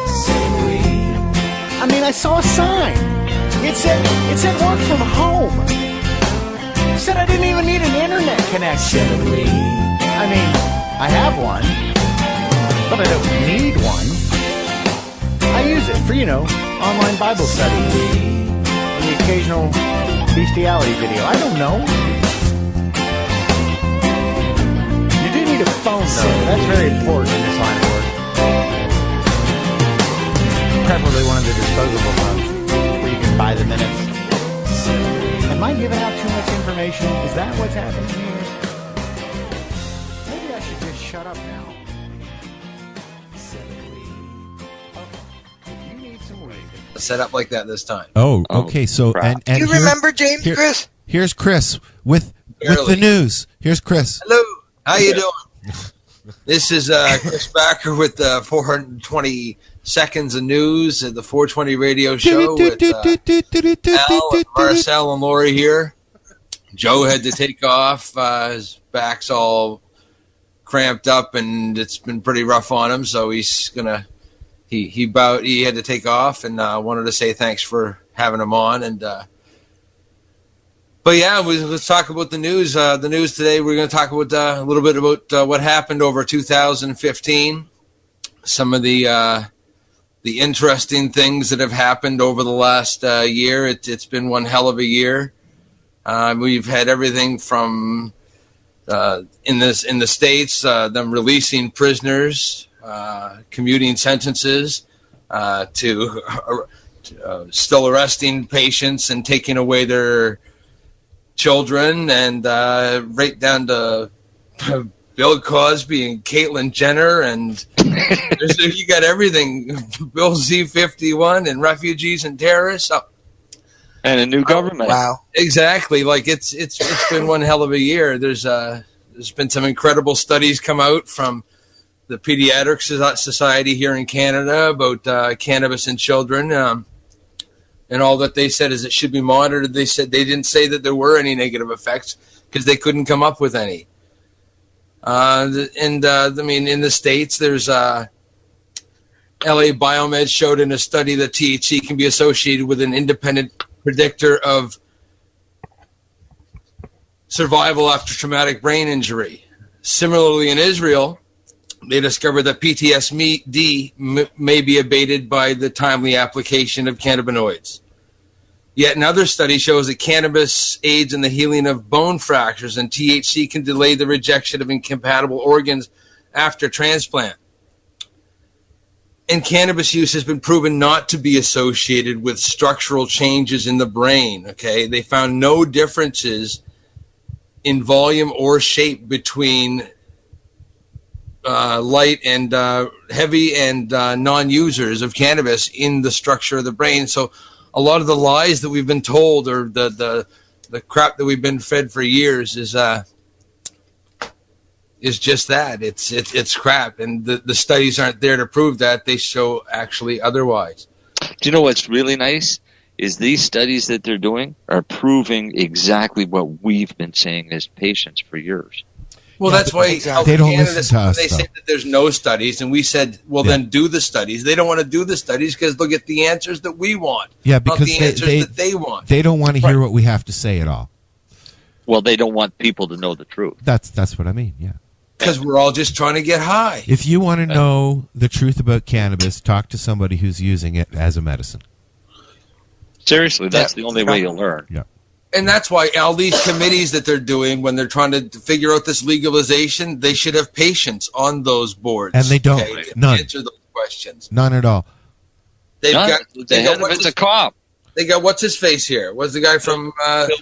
Selling weed. I mean, I saw a sign. It said work from home. It said I didn't even need an internet connection. Selling weed. I mean, I have one, but I don't need one. I use it for, online Bible study. And the occasional bestiality video. I don't know. You need a phone, though. That's very important in this line of work. Preferably one of the disposable phones where you can buy the minutes. Am I giving out too much information? Is that what's happening here? Maybe I should just shut up now. If you need some weed. Set up like that this time. Oh, okay. So, and do you remember James, Chris? Here's Chris with the news. Here's Chris. Hello. How you doing? This is Chris Backer with 420 seconds of news at the 420 radio show with Al and Marcel and Lori here. Joe had to take off. His back's all cramped up and it's been pretty rough on him, so he's gonna he had to take off, and wanted to say thanks for having him on. And but yeah, let's talk about the news. The news today, we're going to talk about a little bit about what happened over 2015. Some of the interesting things that have happened over the last year. It's been one hell of a year. We've had everything from in the States, them releasing prisoners, commuting sentences, to still arresting patients and taking away their children, and right down to Bill Cosby and Caitlyn Jenner, and you got everything. Bill Z-51 and refugees and terrorists. And a new government. Wow. Exactly. Like it's been one hell of a year. There's been some incredible studies come out from the Pediatric Society here in Canada about cannabis in children, and all that they said is it should be monitored. They said they didn't say that there were any negative effects because they couldn't come up with any. I mean, in the States, there's LA Biomed showed in a study that THC can be associated with an independent predictor of survival after traumatic brain injury. Similarly, in Israel, they discovered that PTSD may be abated by the timely application of cannabinoids. Yet another study shows that cannabis aids in the healing of bone fractures, and THC can delay the rejection of incompatible organs after transplant. And cannabis use has been proven not to be associated with structural changes in the brain. Okay, they found no differences in volume or shape between light and heavy and non-users of cannabis in the structure of the brain. So a lot of the lies that we've been told, or the crap that we've been fed for years, is just that. It's crap, and the studies aren't there to prove that. They show actually otherwise. Do you know what's really nice? Is these studies that they're doing are proving exactly what we've been saying as patients for years. Well, that's why they don't listen to us. They say that there's no studies, and we said, well, then do the studies. They don't want to do the studies because they'll get the answers that we want, because not the answers that they want. They don't want to hear what we have to say at all. Well, they don't want people to know the truth. That's what I mean, yeah. Because we're all just trying to get high. If you want to know the truth about cannabis, talk to somebody who's using it as a medicine. Seriously, that's the only way you'll learn. Yeah. And that's why all these committees that they're doing, when they're trying to figure out this legalization, they should have patients on those boards. And they don't. None. Answer those questions. None at all. They got a cop. They got what's his face here? What's the guy from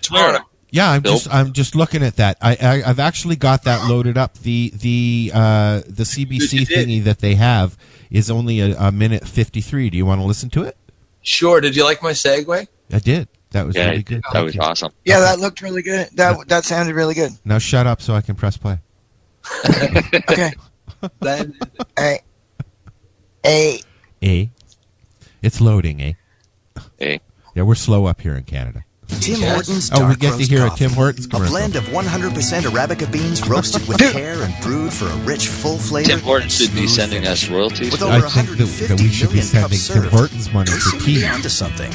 Toronto? Yeah, I'm just looking at that. I've actually got that loaded up. The CBC thingy that they have is only a minute 53. Do you want to listen to it? Sure. Did you like my segue? I did. That was really good. That was awesome. Yeah, that looked really good. That sounded really good. Now shut up so I can press play. Okay. A. It's loading, eh? A. Yeah, we're slow up here in Canada. Tim Hortons we Dark get to Roast hear Coffee, a Tim Hortons commercial. A blend of 100% Arabica beans roasted with care and brewed for a rich, full flavor. Tim Hortons should be sending us royalties. With over I think that we should be sending Tim Hortons money for tea. Be onto something.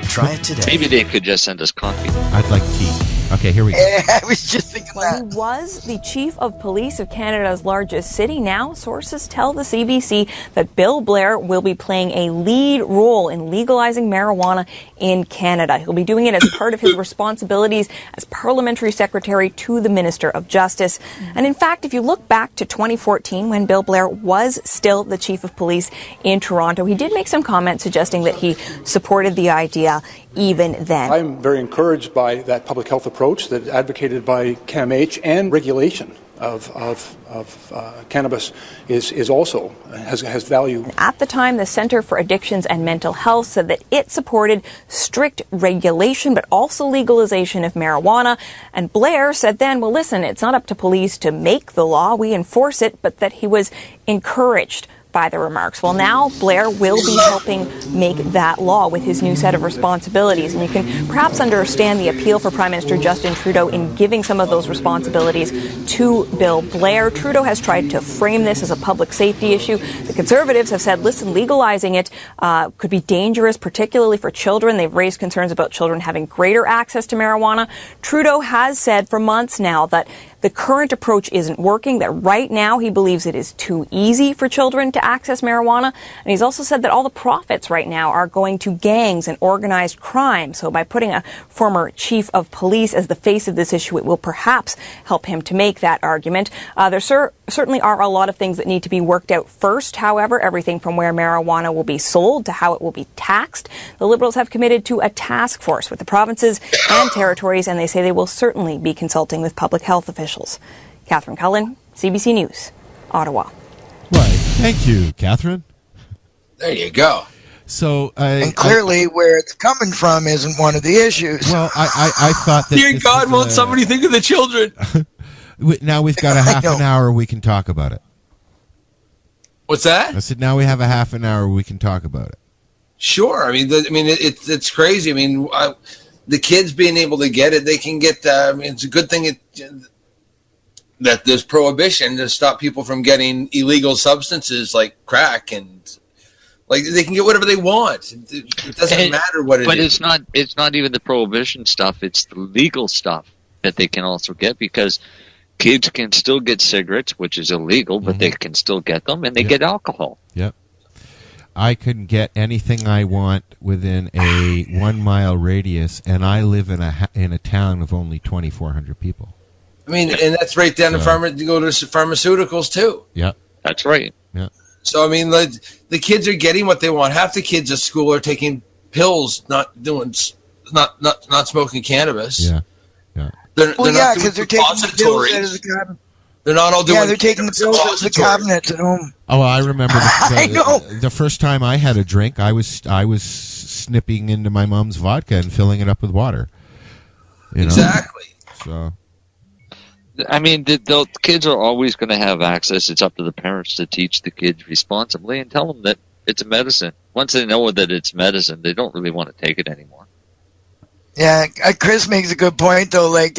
Try it today. Maybe they could just send us coffee. I'd like tea. Okay, here we go. I was just thinking that. He was the chief of police of Canada's largest city. Now, sources tell the CBC that Bill Blair will be playing a lead role in legalizing marijuana in Canada. He'll be doing it as part of his responsibilities as parliamentary secretary to the Minister of Justice. And in fact, if you look back to 2014, when Bill Blair was still the chief of police in Toronto, he did make some comments suggesting that he supported the idea even then. I'm very encouraged by that public health approach that advocated by CAMH, and regulation of cannabis is also has value. At the time, the Centre for Addictions and Mental Health said that it supported strict regulation but also legalization of marijuana. And Blair said then, well, listen, it's not up to police to make the law, we enforce it, but that he was encouraged by the remarks. Well, now Blair will be helping make that law with his new set of responsibilities. And you can perhaps understand the appeal for Prime Minister Justin Trudeau in giving some of those responsibilities to Bill Blair. Trudeau has tried to frame this as a public safety issue. The Conservatives have said, listen, legalizing it could be dangerous, particularly for children. They've raised concerns about children having greater access to marijuana. Trudeau has said for months now that the current approach isn't working, that right now he believes it is too easy for children to access marijuana. And he's also said that all the profits right now are going to gangs and organized crime. So by putting a former chief of police as the face of this issue, it will perhaps help him to make that argument. There certainly are a lot of things that need to be worked out first. However, everything from where marijuana will be sold to how it will be taxed. The Liberals have committed to a task force with the provinces and territories, and they say they will certainly be consulting with public health officials. Catherine Cullen, CBC News, Ottawa. Right. Thank you, Catherine. There you go. So, and clearly, where it's coming from isn't one of the issues. Well, I thought that. Dear God, won't somebody think of the children? Now we've got a half an hour we can talk about it. What's that? I said now we have a half an hour we can talk about it. Sure. I mean, it's crazy. I mean, the kids being able to get it, they can get. It's a good thing that there's prohibition to stop people from getting illegal substances like crack, and like they can get whatever they want. It doesn't matter what it is. But it's not even the prohibition stuff. It's the legal stuff that they can also get, because kids can still get cigarettes, which is illegal, but they can still get them, and they get alcohol. Yep. I can get anything I want within a 1 mile radius, and I live in a town of only 2,400 people. I mean, and that's right down to go to pharmaceuticals too. Yep. That's right. Yeah. So I mean, the kids are getting what they want. Half the kids at school are taking pills, not smoking cannabis. Yeah. Yeah. They're because they're taking the pills out of the cabinet. They're not all doing. Yeah, they're taking the pills out of the cabinets at home. Oh, I remember. I know. The first time I had a drink, I was snipping into my mom's vodka and filling it up with water. Exactly. So. I mean, the kids are always going to have access. It's up to the parents to teach the kids responsibly and tell them that it's a medicine. Once they know that it's medicine, they don't really want to take it anymore. Yeah, Chris makes a good point, though. Like,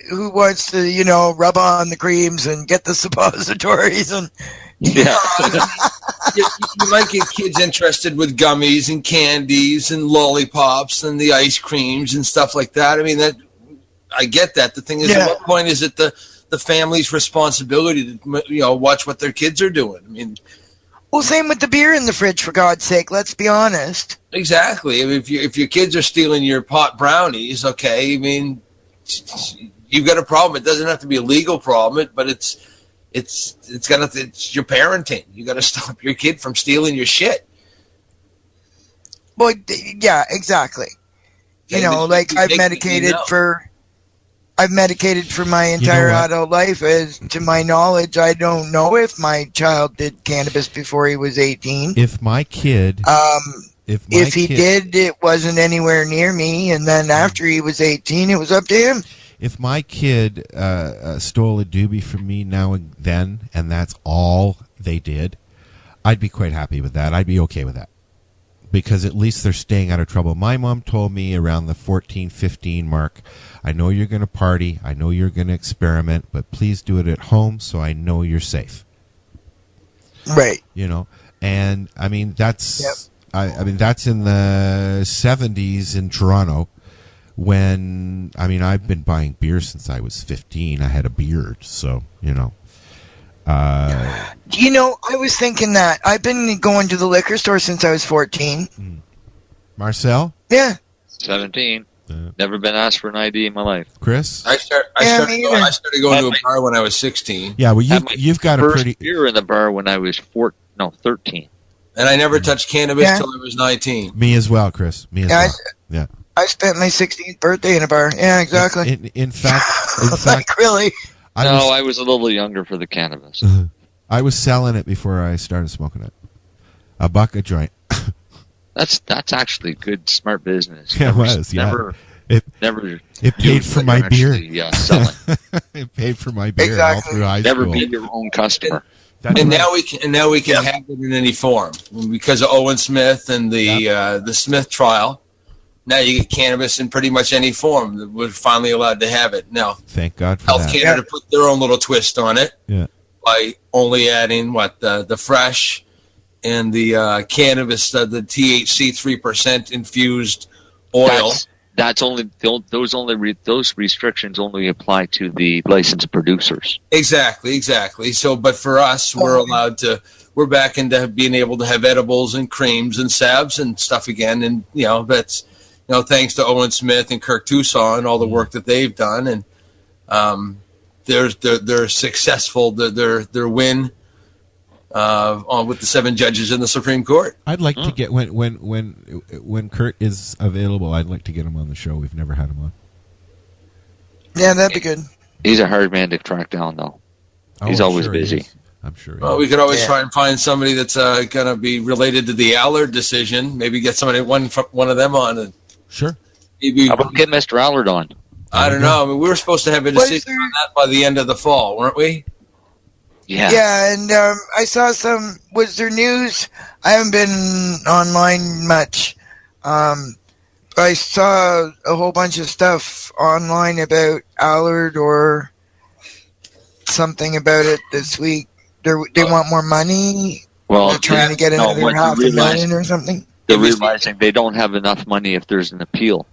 who wants to, rub on the creams and get the suppositories? And yeah. you might get kids interested with gummies and candies and lollipops and the ice creams and stuff like that. I mean, I get that. The thing is, at what point is it the family's responsibility to watch what their kids are doing? I mean, well, same with the beer in the fridge, for God's sake. Let's be honest. Exactly. I mean, if your kids are stealing your pot brownies, okay, I mean, you've got a problem. It doesn't have to be a legal problem, but it's your parenting. You got to stop your kid from stealing your shit. Well, yeah, exactly. I've medicated for my entire adult life. As to my knowledge, I don't know if my child did cannabis before he was 18. If my kid, if he did, it wasn't anywhere near me. And then after he was 18, it was up to him. If my kid stole a doobie from me now and then, and that's all they did, I'd be quite happy with that. I'd be okay with that. Because at least they're staying out of trouble. My mom told me around the 14, 15 mark, I know you're going to party, I know you're going to experiment, but please do it at home so I know you're safe. Right. And I mean, that's that's in the 70s in Toronto when, I've been buying beer since I was 15. I had a beard, so, I was thinking that. I've been going to the liquor store since I was 14. Marcel? Yeah. 17. Never been asked for an ID in my life. Chris? I started going to a bar when I was 16. Yeah, well, you've got a pretty... beer in the bar when I was 13. And I never touched cannabis till I was 19. Me as well, Chris. Me as well. Yeah. I spent my 16th birthday in a bar. Yeah, exactly. In fact, like, really? I was a little younger for the cannabis. I was selling it before I started smoking it. $1 a joint. That's actually good, smart business. Yeah, it was. It paid for my beer. It paid for my beer all through high school. Never be your own customer. And now we can have it in any form because of Owen Smith and the Smith trial. Now you get cannabis in pretty much any form. We're finally allowed to have it now. Thank God for Health that. Canada put their own little twist on it. Yeah. By only adding the fresh and the cannabis, the THC 3% infused oil. those restrictions only apply to the licensed producers. Exactly. So, but for us, we're back into being able to have edibles and creams and salves and stuff again. And, that's, thanks to Owen Smith and Kirk Tucson and all the work that they've done. And, they're successful, their win, with the 7 judges in the Supreme Court. I'd like to get when Kurt is available. I'd like to get him on the show. We've never had him on. Yeah, that'd be good. He's a hard man to track down, though. He's always busy. I'm sure. Well, we could always try and find somebody that's going to be related to the Allard decision. Maybe get somebody one of them on. And sure. Maybe, how about get Mr. Allard on? I don't know. I mean, we were supposed to have a decision on that by the end of the fall, weren't we? Yeah, and I saw some. Was there news? I haven't been online much. I saw a whole bunch of stuff online about Allard or something about it this week. They want more money. Well, they're trying to get another $500,000 or something. They're realizing they don't have enough money if there's an appeal.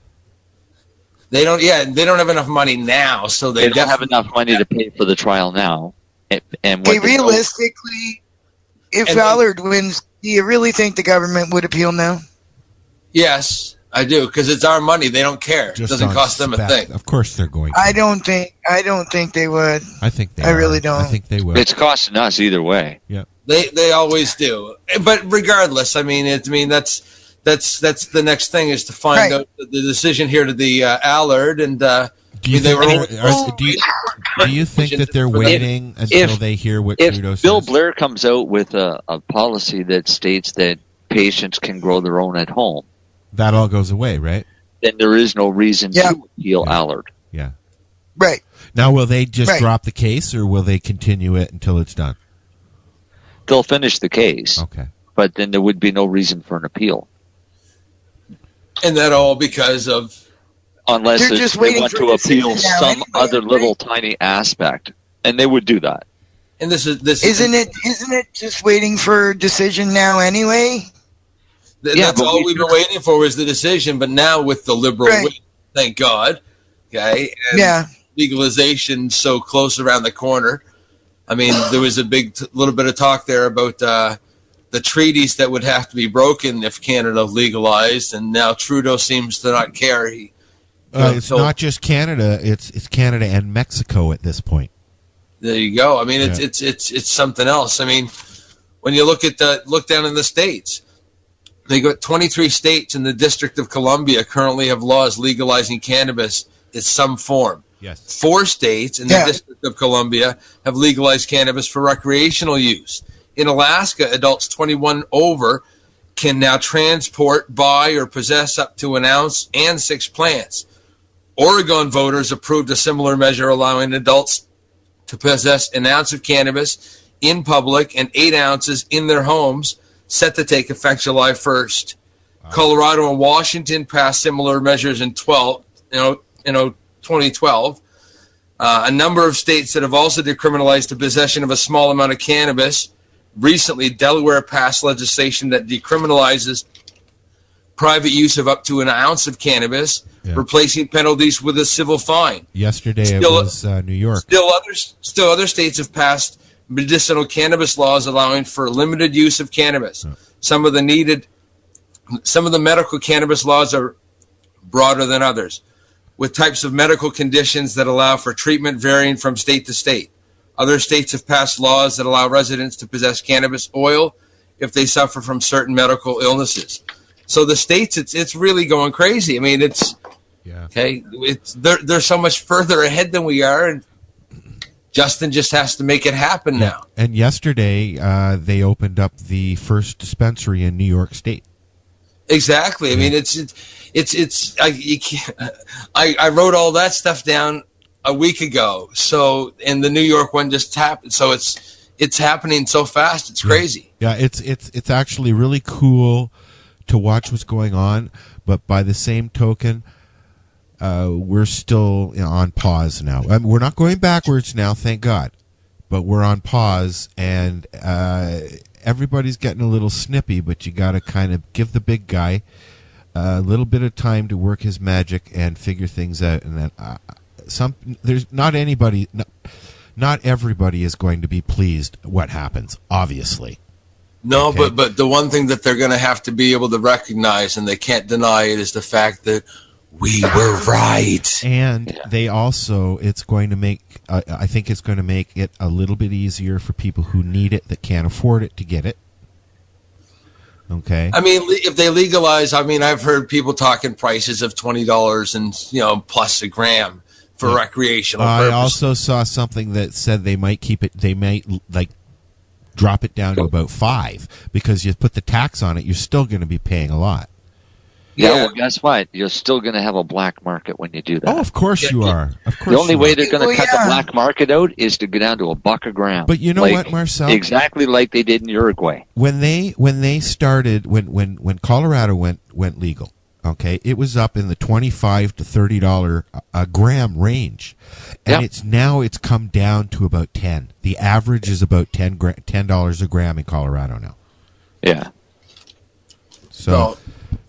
They don't have enough money now, so they don't have enough money to pay for the trial now. And realistically, if Allard wins, do you really think the government would appeal now? Yes, I do, because it's our money. They don't care. It doesn't cost them a thing. Of course they're going to. I don't think they would. I think they I really don't. I think they will. It's costing us either way. Yeah. They always do. But regardless, that's the next thing is to find out the decision here to the Allard, and do you think that they're waiting until they hear what Trudeau says? If Bill Blair comes out with a policy that states that patients can grow their own at home, that all goes away, right? Then there is no reason to appeal Allard. Yeah. Right. Now, will they just drop the case, or will they continue it until it's done? They'll finish the case. Okay. But then there would be no reason for an appeal. And that all because of... Unless they want to appeal some other little tiny aspect. And they would do that. And isn't it just waiting for a decision now anyway? That's all we've been waiting for was the decision, but now with the Liberal win, thank God, okay, and legalization so close around the corner. I mean, there was a little bit of talk there about the treaties that would have to be broken if Canada legalized, and now Trudeau seems to not care. It's not just Canada; it's Canada and Mexico at this point. There you go. I mean, it's something else. I mean, when you look down in the states. They got 23 states in the District of Columbia currently have laws legalizing cannabis in some form. Yes. 4 states in the District of Columbia have legalized cannabis for recreational use. In Alaska, adults 21 over can now transport, buy, or possess up to an ounce and 6 plants. Oregon voters approved a similar measure allowing adults to possess an ounce of cannabis in public and 8 ounces in their homes, set to take effect July 1st. Wow. Colorado and Washington passed similar measures in 2012. A number of states that have also decriminalized the possession of a small amount of cannabis. Recently, Delaware passed legislation that decriminalizes private use of up to an ounce of cannabis, replacing penalties with a civil fine. Yesterday it was New York. Still other states have passed medicinal cannabis laws allowing for limited use of cannabis. Some of the medical cannabis laws are broader than others, with types of medical conditions that allow for treatment varying from state to state. Other states have passed laws that allow residents to possess cannabis oil if they suffer from certain medical illnesses. So the states, it's really going crazy. I mean, they're so much further ahead than we are, and Justin just has to make it happen now. And yesterday, they opened up the first dispensary in New York State. Exactly. I mean, I wrote all that stuff down a week ago. So, and the New York one just happened. So it's happening so fast. It's crazy. Yeah. It's actually really cool to watch what's going on. But by the same token, we're still on pause now. I mean, we're not going backwards now, thank God, but we're on pause, and everybody's getting a little snippy. But you got to kind of give the big guy a little bit of time to work his magic and figure things out, and then not everybody is going to be pleased what happens, obviously. No, Okay. but the one thing that they're going to have to be able to recognize, and they can't deny it, is the fact that we were right. And they also, it's going to make, I think it's going to make it a little bit easier for people who need it that can't afford it to get it. Okay. I mean, if they legalize, I mean, I've heard people talking prices of $20 and plus a gram for recreational purposes. I also saw something that said they might keep it. They might drop it down to about $5 because you put the tax on it. You're still going to be paying a lot. Yeah, well, guess what? You're still going to have a black market when you do that. Oh, of course you are. Of course. The only way they're going to cut yeah. the black market out is to go down to $1 a gram. But you know what, Marcel? Exactly like they did in Uruguay. When they started, when Colorado went legal, okay, it was up in the $25 to $30 a gram range, and it's come down to about $10. The average is about $10 a gram in Colorado now. Yeah. So,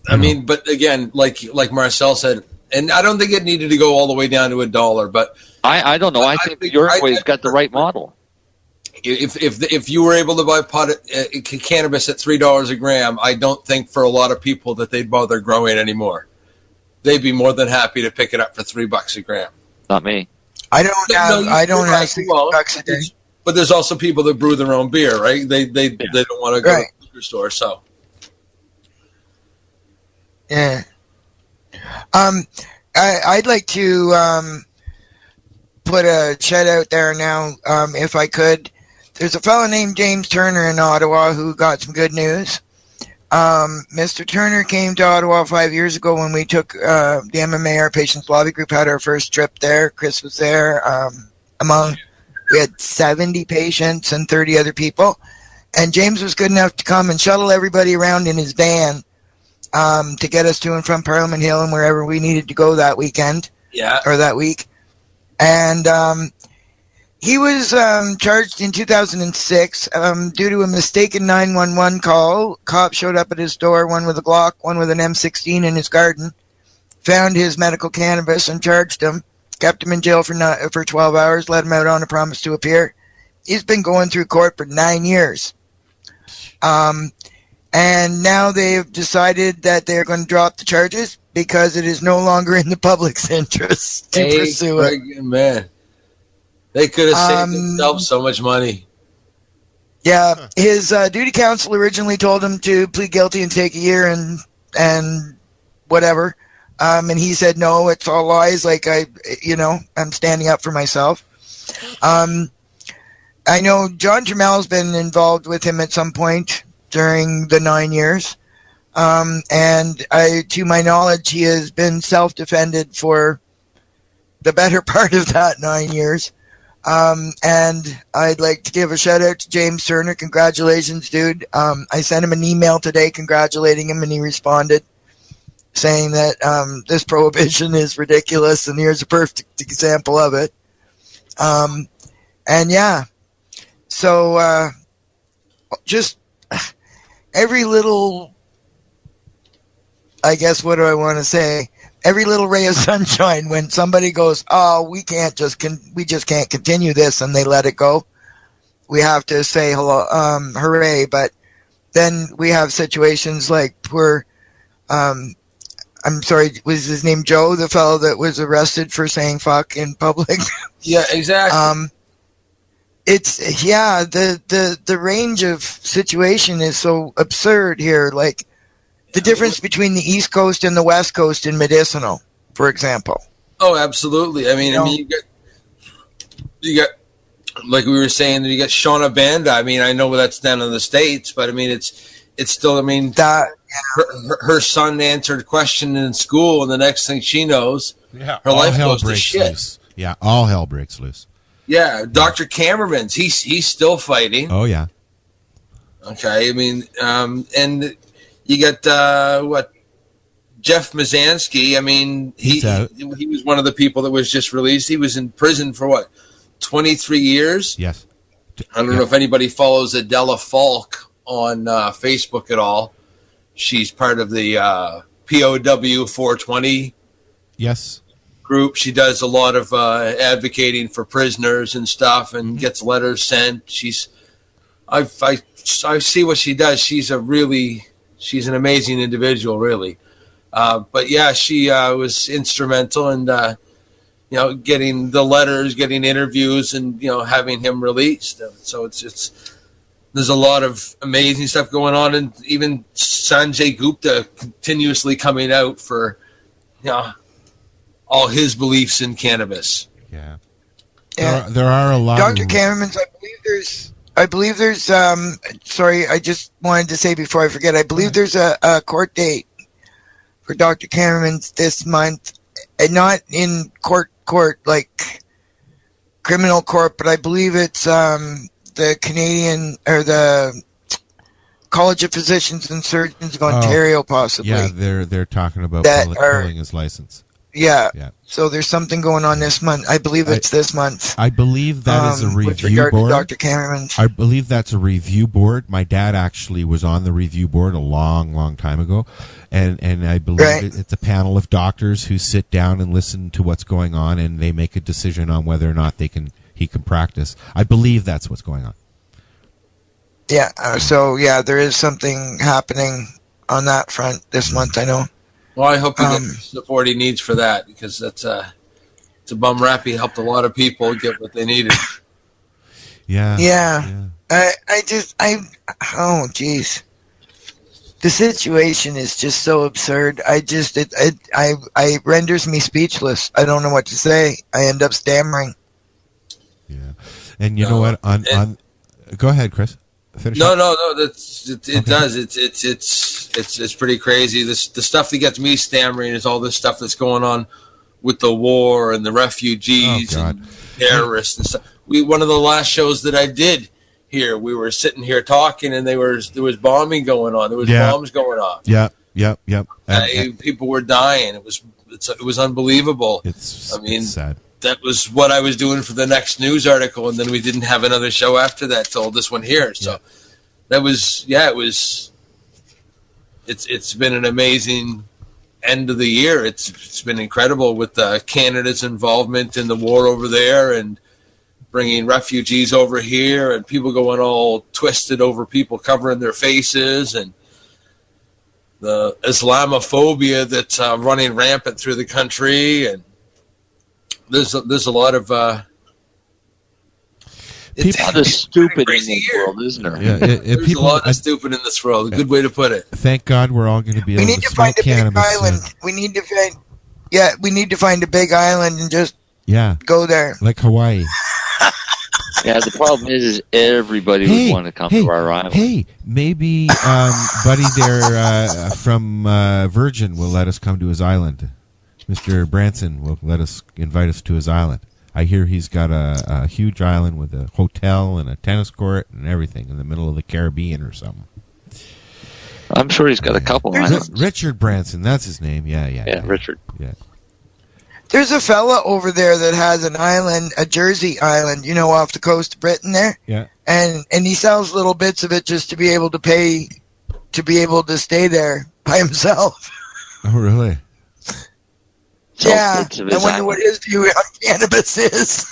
I mean, but again, like Marcel said, and I don't think it needed to go all the way down to $1, but I don't know. I think Uruguay's got the right model. If you were able to buy cannabis at $3 a gram, I don't think for a lot of people that they'd bother growing anymore. They'd be more than happy to pick it up for $3 a gram. Not me. I don't have $6 a day. But there's also people that brew their own beer, right? They don't want to go to the liquor store, so. Yeah. I'd like to put a shout out there now, if I could. There's a fellow named James Turner in Ottawa who got some good news. Mr. Turner came to Ottawa 5 years ago when we took the MMA, our Patients Lobby Group, had our first trip there. Chris was there. We had 70 patients and 30 other people. And James was good enough to come and shuttle everybody around in his van to get us to and from Parliament Hill and wherever we needed to go that weekend. Yeah. Or that week. And he was charged in 2006 due to a mistaken 911 call. Cops showed up at his door, one with a Glock, one with an M16 in his garden, found his medical cannabis and charged him, kept him in jail for 12 hours, let him out on a promise to appear. He's been going through court for 9 years. And now they've decided that they're going to drop the charges because it is no longer in the public's interest to pursue it. Man, they could have saved themselves so much money. Yeah, his duty counsel originally told him to plead guilty and take a year and whatever. And he said, no, it's all lies. Like I'm standing up for myself. I know John Jamel's been involved with him at some point during the 9 years. And to my knowledge, he has been self-defended for the better part of that 9 years. And I'd like to give a shout out to James Turner. Congratulations, dude. I sent him an email today congratulating him, and he responded saying that this prohibition is ridiculous, and here's a perfect example of it. And yeah, so just every little, I guess, what do I want to say? Every little ray of sunshine when somebody goes, oh, we just can't continue this, and they let it go. We have to say hello, hooray. But then we have situations like poor, I'm sorry, was his name Joe, the fellow that was arrested for saying fuck in public? Yeah, exactly. The range of situation is so absurd here. Like the difference between the East Coast and the West Coast in medicinal, for example. Oh, absolutely. I mean, you got, like we were saying, you got Shauna Banda. I mean, I know that's down in the States, but I mean, it's still, I mean, her son answered a question in school, and the next thing she knows, her life goes to shit. Loose. Yeah, all hell breaks loose. Yeah, Dr. Cameron's, he's still fighting. Oh, yeah. Okay, I mean, and you got, Jeff Mazansky. I mean, he was one of the people that was just released. He was in prison for 23 years? Yes. I don't know if anybody follows Adela Falk on Facebook at all. She's part of the POW 420 Yes. group. She does a lot of advocating for prisoners and stuff, and gets letters sent. I see what she does. She's an amazing individual, really. But yeah, she was instrumental in getting the letters, getting interviews, and having him released. So there's a lot of amazing stuff going on, and even Sanjay Gupta continuously coming out for all his beliefs in cannabis. Yeah. Yeah. There are a lot Dr. of... Cameron's, I believe there's sorry, I just wanted to say before I forget, I believe there's a court date for Dr. Cameron's this month, and not in court like criminal court, but I believe it's the Canadian or the College of Physicians and Surgeons of Ontario, possibly. Yeah, they're talking about pulling his license. Yeah. So there's something going on this month. I believe it's this month. I believe that is a review with regard board. To Dr. Cameron's. I believe that's a review board. My dad actually was on the review board a long, long time ago, and I believe it's a panel of doctors who sit down and listen to what's going on, and they make a decision on whether or not he can practice. I believe that's what's going on. Yeah. So yeah, there is something happening on that front this month. I know. Well, I hope he gets the support he needs for that, because it's a bum rap. He helped a lot of people get what they needed. Yeah. Oh, geez. The situation is just so absurd. It renders me speechless. I don't know what to say. I end up stammering. Yeah. And you know what? Go ahead, Chris. Finish No. up. It does. It's pretty crazy. The stuff that gets me stammering is all this stuff that's going on with the war and the refugees and terrorists and stuff. One of the last shows that I did here, we were sitting here talking, and there was bombing going on. There was bombs going off. Yep. People were dying. It was unbelievable. It's sad. That was what I was doing for the next news article, and then we didn't have another show after that till this one here. So that was it's been an amazing end of the year. It's been incredible with Canada's involvement in the war over there, and bringing refugees over here, and people going all twisted over people covering their faces, and the Islamophobia that's running rampant through the country. And there's a lot of it's a lot of stupid in this world, isn't there? Yeah, there's a lot of stupid in this world. A good way to put it. Thank God we're all going to be able to smoke cannabis. We need to find a big island and just go there, like Hawaii. Yeah, the problem is everybody would want to come to our island. Hey, maybe Buddy there from Virgin will let us come to his island. Mr. Branson will invite us to his island. I hear he's got a huge island with a hotel and a tennis court and everything in the middle of the Caribbean or something. I'm sure he's got a couple islands. Richard Branson, that's his name. Yeah, Richard. Yeah. There's a fella over there that has an island, a Jersey island, off the coast of Britain there. Yeah. And he sells little bits of it just to be able to pay, to be able to stay there by himself. Oh, really? Yeah. I wonder what his view on cannabis is.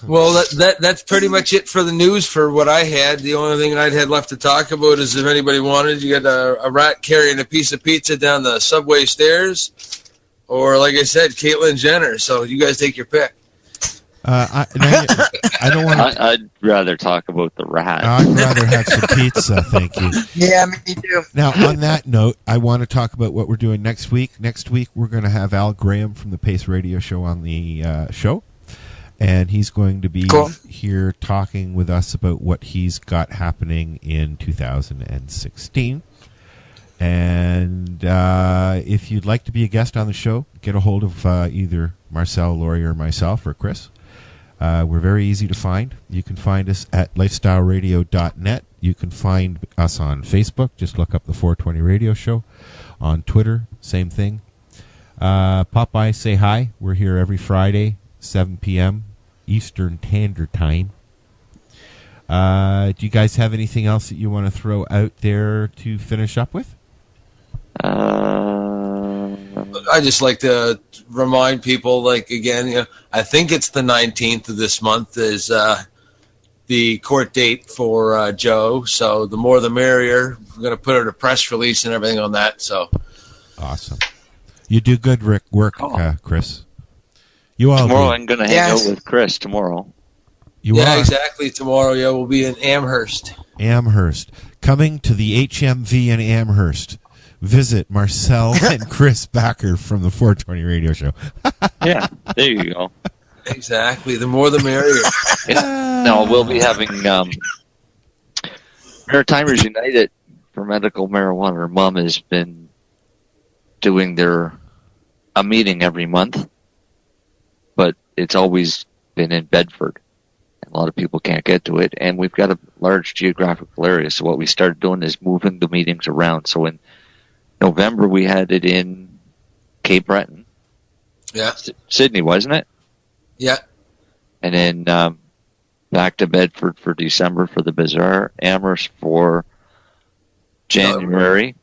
Well, that's pretty much it for the news for what I had. The only thing I'd had left to talk about is if anybody wanted, you got a rat carrying a piece of pizza down the subway stairs, or like I said, Caitlyn Jenner. So you guys take your pick. I don't want to. I'd rather talk about the rat. I'd rather have some pizza, thank you. Yeah, me too. Now, on that note, I want to talk about what we're doing next week. Next week, we're going to have Al Graham from the Pace Radio Show on the show. And he's going to be here talking with us about what he's got happening in 2016. And if you'd like to be a guest on the show, get a hold of either Marcel, Laurie, or myself, or Chris. We're very easy to find. You can find us at lifestyleradio.net. You can find us on Facebook. Just look up the 420 Radio Show. On Twitter, same thing. Pop by, say hi. We're here every Friday, 7 p.m. Eastern Standard Time. Do you guys have anything else that you want to throw out there to finish up with? I just like to remind people, like, again, I think it's the 19th of this month is the court date for Joe. So the more the merrier. We're going to put out a press release and everything on that. So awesome. You do good work, Chris. You all tomorrow do. I'm going to hang out with Chris tomorrow. You are? Exactly. Tomorrow, we'll be in Amherst. Coming to the HMV in Amherst. Visit Marcel and Chris Backer from the 420 Radio Show. Yeah, there you go. Exactly. The more the merrier. No, we'll be having Maritimers United for medical marijuana. Her mom has been doing a meeting every month, but it's always been in Bedford. A lot of people can't get to it, and we've got a large geographical area, so what we started doing is moving the meetings around. So in November, we had it in Cape Breton. Yeah. Sydney, wasn't it? Yeah. And then back to Bedford for December for the Bazaar, Amherst for January.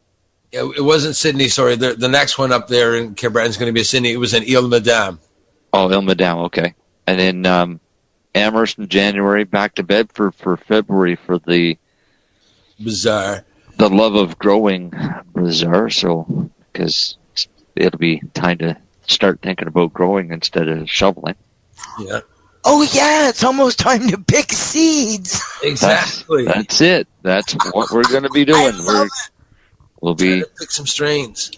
Yeah, it wasn't Sydney, sorry. The next one up there in Cape Breton is going to be Sydney. It was in Ile Madame. Oh, Ile Madame, okay. And then Amherst in January, back to Bedford for February for the Bazaar. The Love of Growing Bazaar, so because it'll be time to start thinking about growing instead of shoveling. Yeah. Oh yeah, it's almost time to pick seeds. Exactly. That's it. That's what we're going to be doing. We'll be pick some strains.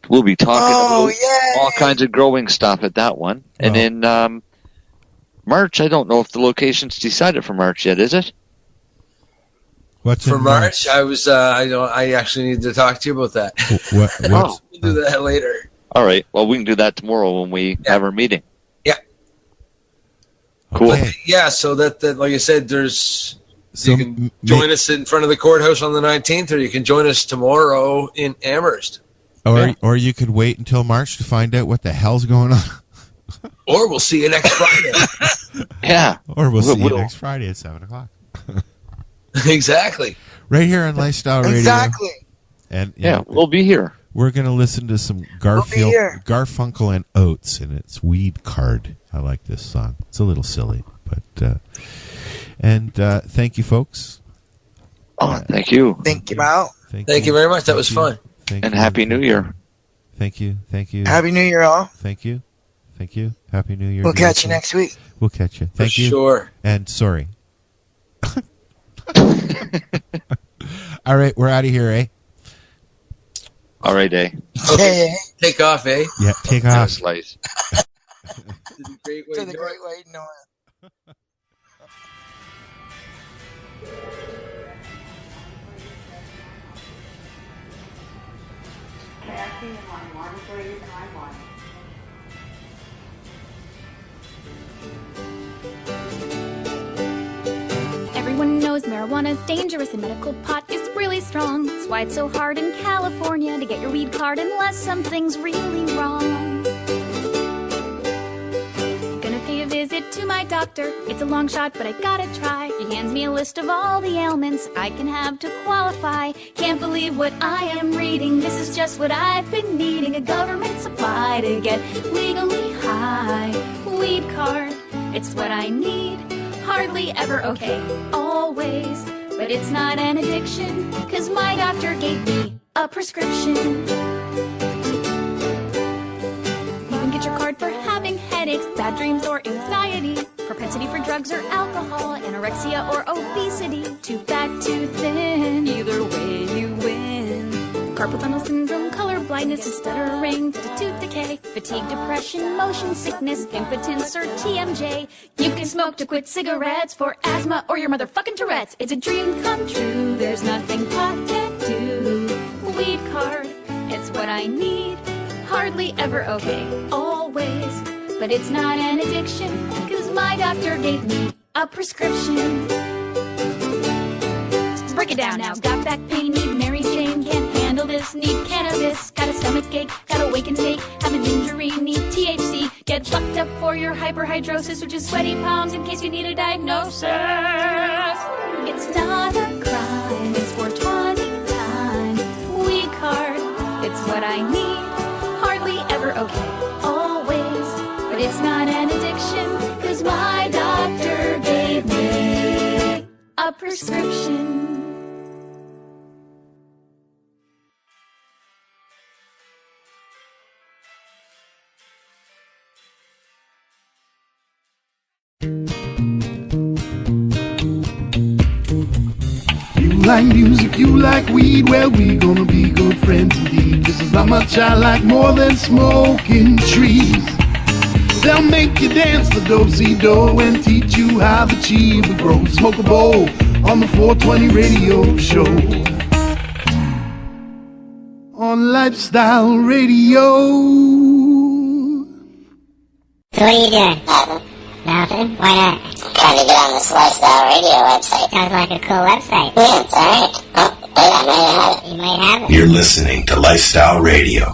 We'll be talking about all kinds of growing stuff at that one, and then March. I don't know if the location's decided for March yet. Is it? What's for in March? I was. I actually need to talk to you about that. We'll do that later. All right. Well, we can do that tomorrow when we have our meeting. Yeah. Cool. Yeah. So that like I said, you can join us in front of the courthouse on the 19th, or you can join us tomorrow in Amherst. Or you could wait until March to find out what the hell's going on. Or we'll see you next Friday. Yeah. Or we'll see you next Friday at 7:00. Exactly. Right here on Lifestyle Radio. Exactly. And we'll be here. We're going to listen to some Garfunkel and Oates, and it's Weed Card. I like this song. It's a little silly, but thank you, folks. Oh, thank you. Thank you, Mal. Thank you very much. That was fun. And Happy New Year. Thank you. Happy New Year, all. Thank you. Happy New Year. We'll catch you next week. We'll catch you. Thank you. Sure. And sorry. All right, we're out of here, eh? All right, eh? Okay. Take off, eh? Yeah, take off. Slice. To the great way north. Everyone knows marijuana's dangerous and medical pot is really strong. That's why it's so hard in California to get your weed card unless something's really wrong. Gonna pay a visit to my doctor. It's a long shot, but I gotta try. He hands me a list of all the ailments I can have to qualify. Can't believe what I am reading. This is just what I've been needing. A government supply to get legally high. Weed card, it's what I need. Hardly ever okay, always. But it's not an addiction, 'cause my doctor gave me a prescription. You can get your card for having headaches, bad dreams, or anxiety. Propensity for drugs or alcohol, anorexia or obesity. Too fat, too thin, either way you win. Carpal tunnel syndrome, color blindness, stuttering, tooth decay, fatigue, depression, motion sickness, impotence, or TMJ. You can smoke to quit cigarettes for asthma or your motherfucking Tourette's. It's a dream come true, there's nothing pot can't do. Weed card, it's what I need. Hardly ever okay, always. But it's not an addiction, 'cause my doctor gave me a prescription. Break it down now. Got back pain, need Mary Jane, can't handle this, need cannabis. Got a stomach ache, got a wake and take, have an injury, need THC. Get Chalked up for your hyperhidrosis, which is sweaty palms in case you need a diagnosis. It's not a crime, it's 420 time. Weak heart, it's what I need. Hardly ever okay, always. But it's not an addiction, cause my doctor gave me a prescription. You like music, you like weed, well, we gonna be good friends indeed. This is how much I like more than smoking trees. They'll make you dance the do-si-do and teach you how the chiva grows. Smoke a bowl on the 420 radio show. On Lifestyle Radio. So what are you doing? Nothing. Why not? I'm trying to get on this Lifestyle Radio website. Sounds like a cool website. Yeah, it's alright. Oh, wait, I might have it. You might have it. You're listening to Lifestyle Radio.